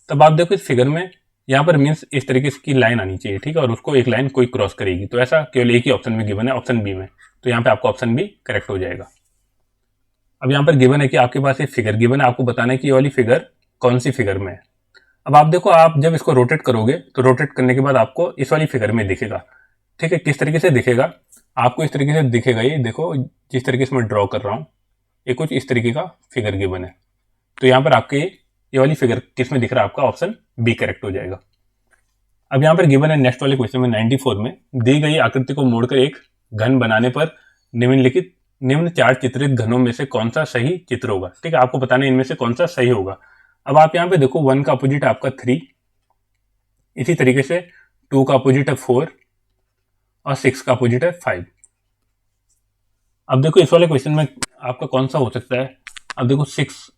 तब आप देखो इस फिगर में यहाँ पर मीन्स इस तरीके की लाइन आनी चाहिए। ठीक है, और उसको एक लाइन कोई क्रॉस करेगी, तो ऐसा केवल एक ही ऑप्शन में गिवन है, ऑप्शन बी में। तो यहाँ पे आपका ऑप्शन बी करेक्ट हो जाएगा। अब यहाँ पर गिवन है कि आपके पास एक फिगर गिवन है, आपको बताना है कि ये वाली फिगर कौन सी फिगर में है। अब आप देखो आप जब इसको रोटेट करोगे तो रोटेट करने के बाद आपको इस वाली फिगर में दिखेगा। ठीक है, किस तरीके से दिखेगा, आपको इस तरीके से दिखेगा। ये देखो जिस तरीके से मैं ड्रॉ कर रहा हूँ ये कुछ इस तरीके का फिगर गिवन है। तो यहाँ पर आपके ये वाली फिगर किस में दिख रहा है, आपका ऑप्शन बी करेक्ट हो जाएगा। अब यहाँ पर गिवन है नेक्स्ट वाले क्वेश्चन में 94 में, दी गई आकृति को मोड़कर एक घन बनाने पर निम्न 4 चित्रित घनों में से कौन सा सही चित्र होगा। ठीक है, आपको बताना है इनमें से कौन सा सही होगा। अब आप यहाँ पे देखो 1 का अपोजिट है आपका 3, इसी तरीके से 2 का अपोजिट है 4 और 6 का अपोजिट है 5। अब देखो इस वाले क्वेश्चन में आपका कौन सा हो सकता है। अब देखो 6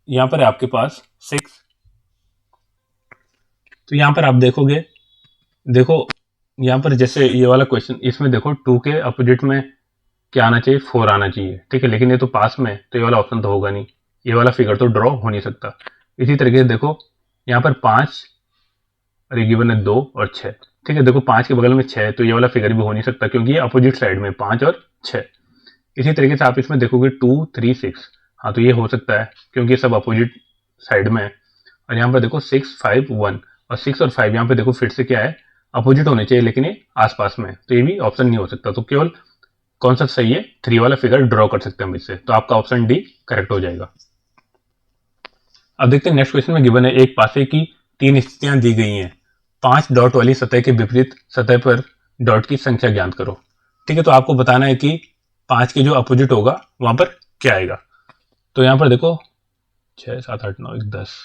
यहाँ पर है आपके पास 6। तो यहाँ पर आप देखोगे, देखो यहाँ पर जैसे ये वाला क्वेश्चन, इसमें देखो 2 के अपोजिट में क्या आना चाहिए, 4 आना चाहिए, ठीक है। लेकिन ये तो पास में, तो ये वाला ऑप्शन तो होगा नहीं, ये वाला फिगर तो ड्रॉ हो नहीं सकता। इसी तरीके से देखो यहाँ पर 5 और ये गिवन है 2 और 6, ठीक है। देखो 5 के बगल में 6 है, तो ये वाला फिगर भी हो नहीं सकता क्योंकि ये अपोजिट साइड में 5 और 6। इसी तरीके से आप इसमें देखोगे 2 3 6, हाँ तो ये हो सकता है क्योंकि ये सब अपोजिट साइड में है। और यहाँ पर देखो 6 5 1, और 6 और 5 यहाँ पे देखो फिर से क्या है, अपोजिट होने चाहिए, लेकिन ये आसपास में है, तो ये भी ऑप्शन नहीं हो सकता। तो केवल कौन सा सही है, 3 वाला फिगर ड्रॉ कर सकते हैं हम इससे, तो आपका ऑप्शन डी करेक्ट हो जाएगा। अब देखते हैं नेक्स्ट क्वेश्चन में गिवन है एक पासे की 3 स्थितियां दी गई हैं, 5 डॉट वाली सतह के विपरीत सतह पर डॉट की संख्या ज्ञात करो, ठीक है। तो आपको बताना है कि 5 के जो अपोजिट होगा वहां पर क्या आएगा। तो यहाँ पर देखो 6 7 8 9 10,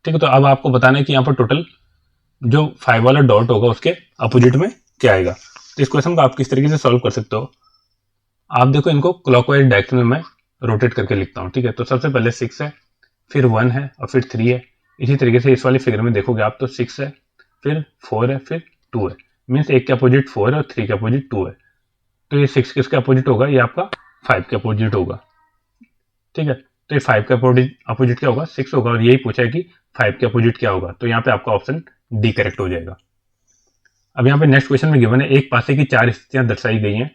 ठीक है। तो अब आपको बताना है कि यहाँ पर टोटल जो 5 वाला डॉट होगा उसके अपोजिट में क्या आएगा। तो इस क्वेश्चन को आप किस तरीके से सॉल्व कर सकते हो, आप देखो इनको क्लॉकवाइज डायरेक्शन में मैं रोटेट करके लिखता हूँ, ठीक है। तो सबसे पहले 6 है, फिर 1 है और फिर 3 है। इसी तरीके से इस वाले फिगर में देखोगे आप तो 6 है, फिर 4 है, फिर 2 है। मीन्स 1 के अपोजिट 4 है और 3 के अपोजिट 2 है। तो ये 6 किसके अपोजिट होगा, ये आपका 5 के अपोजिट होगा, ठीक है। तो ये 5 के अपोजिट क्या होगा, 6 होगा, और यही पूछा है कि 5 के अपोजिट क्या होगा। तो यहाँ पे आपका ऑप्शन डी करेक्ट हो जाएगा। अब यहाँ पे नेक्स्ट क्वेश्चन में गिवन है एक पासे की 4 स्थितियां दर्शाई गई हैं,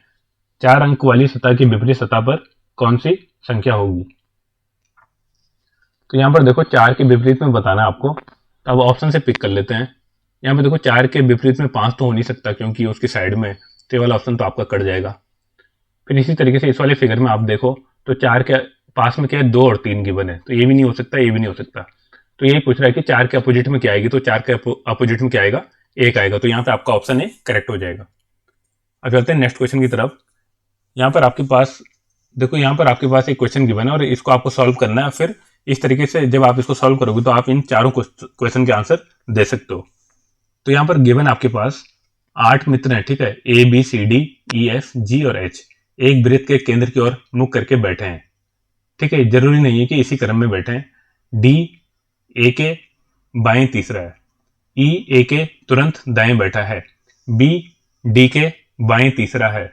4 अंक वाली सतह की विपरीत सतह पर कौन सी संख्या होगी। तो यहाँ पर देखो 4 के विपरीत में बताना है आपको, तो अब ऑप्शन से पिक कर लेते हैं। यहाँ पे देखो 4 के विपरीत में 5 तो हो नहीं सकता क्योंकि उसकी साइड में, तो ये वाला ऑप्शन तो आपका कट जाएगा। फिर इसी तरीके से इस वाले फिगर में आप देखो तो 4 के पास में क्या है, 2 और 3 गिवन है, तो ये भी नहीं हो सकता, ये भी नहीं हो सकता। तो यही पूछ रहा है कि 4 के अपोजिट में क्या आएगी, तो 4 के अपोजिट में क्या आएगा, 1 आएगा। तो यहाँ पे आपका ऑप्शन ए करेक्ट हो जाएगा। अब चलते हैं नेक्स्ट क्वेश्चन की तरफ। यहाँ पर आपके पास देखो, यहाँ पर आपके पास एक क्वेश्चन गिवन है और इसको आपको सॉल्व करना है। फिर इस तरीके से जब आप इसको सॉल्व करोगे तो आप इन चारों क्वेश्चन के आंसर दे सकते हो। तो यहाँ पर गिवन आपके पास 8 मित्र हैं, ठीक है। A B C D E F G और एच एक वृत्त के केंद्र की ओर मुख करके बैठे हैं, ठीक है। जरूरी नहीं है कि इसी क्रम में बैठे हैं। डी ए के बाएं तीसरा है, ई ए के तुरंत दाएं बैठा है, बी डी के बाएं तीसरा है,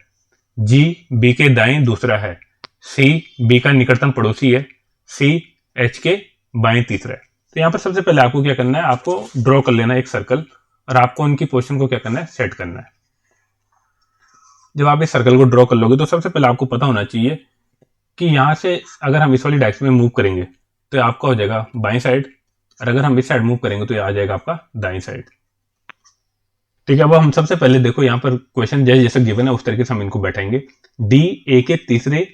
जी बी के दाएं दूसरा है, सी बी का निकटतम पड़ोसी है, सी एच के बाएं तीसरा है। तो यहाँ पर सबसे पहले आपको क्या करना है, आपको ड्रॉ कर लेना है एक सर्कल, और आपको उनकी पोजीशन को क्या करना है, सेट करना है। जब आप इस सर्कल को ड्रॉ कर लोगे तो सबसे पहले आपको पता होना चाहिए कि यहाँ से अगर हम इस वाली डायरेक्शन में मूव करेंगे तो आपका हो जाएगा बाएं साइड, और अगर हम इस साइड मूव करेंगे तो ये आ जाएगा आपका दाएं साइड, ठीक है। अब हम सबसे पहले देखो यहाँ पर क्वेश्चन जैसे गिवन है उस तरीके से हम इनको बैठाएंगे। डी ए के तीसरे,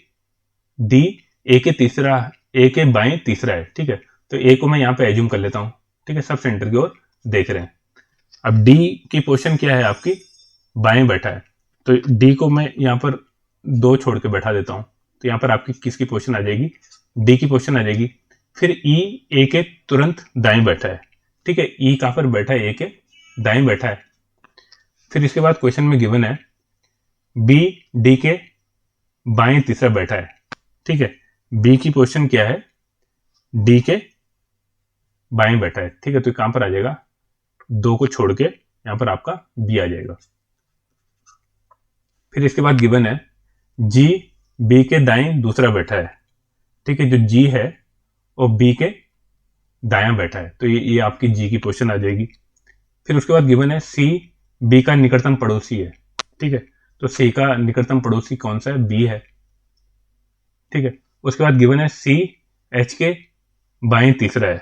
डी ए के तीसरा, ए के बाएं तीसरा है, ठीक है। तो ए को मैं यहाँ पे एज्यूम कर लेता हूँ, ठीक है। सब सेंटर की ओर देख रहे हैं। अब डी की पोजीशन क्या है, आपकी बाएं बैठा है, तो डी को मैं यहाँ पर 2 छोड़ के बैठा देता हूँ। तो यहाँ पर आपकी किसकी पोजीशन आ जाएगी, डी की पोजीशन आ जाएगी। फिर ई ए के तुरंत दाएं बैठा है, ठीक है। ई कहाँ पर बैठा है, ए के दाएं बैठा है। फिर इसके बाद क्वेश्चन में गिवन है बी डी के बाएं तीसरा बैठा है, ठीक है। बी की पोजीशन क्या है, डी के बाएं बैठा है, ठीक है। तो कहां पर आ जाएगा, 2 को छोड़ के यहां पर आपका बी आ जाएगा। फिर इसके बाद गिवन है जी बी के दाएं दूसरा बैठा है, ठीक है। जो जी है वो बी के दायां बैठा है, तो ये आपकी जी की पोजीशन आ जाएगी। फिर उसके बाद गिवन है सी बी का निकटतम पड़ोसी है, ठीक है। तो सी का निकटतम पड़ोसी कौन सा है, बी है, ठीक है। उसके बाद गिवन है सी एच के बाएं तीसरा है,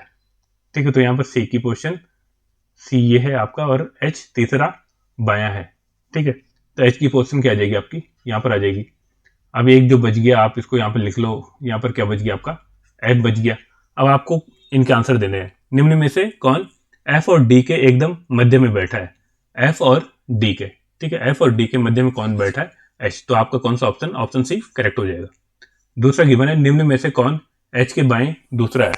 ठीक है। तो यहाँ पर सी की पोजीशन, सी ये है आपका और एच तीसरा बायां है, ठीक है। तो एच की पोजीशन क्या आ जाएगी आपकी, यहाँ पर आ जाएगी। अब एक जो बच गया आप इसको यहाँ पर लिख लो, यहाँ पर क्या बच गया आपका, एफ बच गया। अब आपको इनके आंसर देने हैं। निम्न में से कौन एफ और डी के एकदम मध्य में बैठा है, एफ और डी के, ठीक है। एफ और डी के मध्य में कौन बैठा है, एच। तो आपका कौन सा ऑप्शन, ऑप्शन सी करेक्ट हो जाएगा। दूसरा गिवन है निम्न में से कौन एच के बाएं दूसरा है,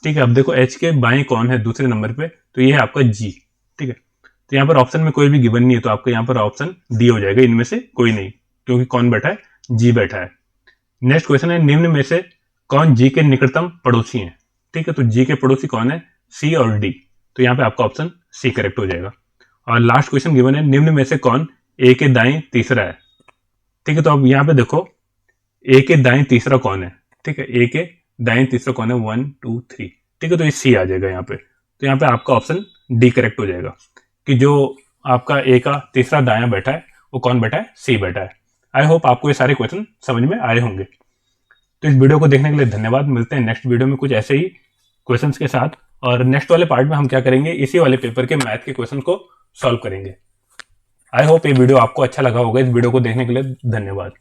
ठीक है। अब देखो एच के बाएं कौन है दूसरे नंबर पे, तो ये है आपका जी, ठीक है। तो यहाँ पर ऑप्शन में कोई भी गिवन नहीं है, तो आपका यहाँ पर ऑप्शन डी हो जाएगा, इनमें से कोई नहीं, क्योंकि कौन बैठा है, जी बैठा है। नेक्स्ट क्वेश्चन है निम्न में से कौन जी के निकटतम पड़ोसी हैं। ठीक है, तो जी के पड़ोसी कौन है, सी और डी। तो यहाँ पे आपका ऑप्शन सी करेक्ट हो जाएगा। और लास्ट क्वेश्चन गिवन है, निम्न में से कौन ए के दाएं तीसरा है। ठीक है, तो अब यहाँ पे देखो ए के दाएं तीसरा कौन है। ठीक है, ए के दाएं तीसरा कौन है, 1 2 3। ठीक है, तो ये सी आ जाएगा यहाँ पे। तो यहाँ पे आपका ऑप्शन डी करेक्ट हो जाएगा कि जो आपका ए का तीसरा दायां बैठा है वो कौन बैठा है, सी बैठा है। आई होप आपको ये सारे क्वेश्चन समझ में आए होंगे। तो इस वीडियो को देखने के लिए धन्यवाद। मिलते हैं नेक्स्ट वीडियो में कुछ ऐसे ही क्वेश्चंस के साथ। और नेक्स्ट वाले पार्ट में हम क्या करेंगे, इसी वाले पेपर के मैथ के क्वेश्चन को सॉल्व करेंगे। आई होप ये वीडियो आपको अच्छा लगा होगा। इस वीडियो को देखने के लिए धन्यवाद।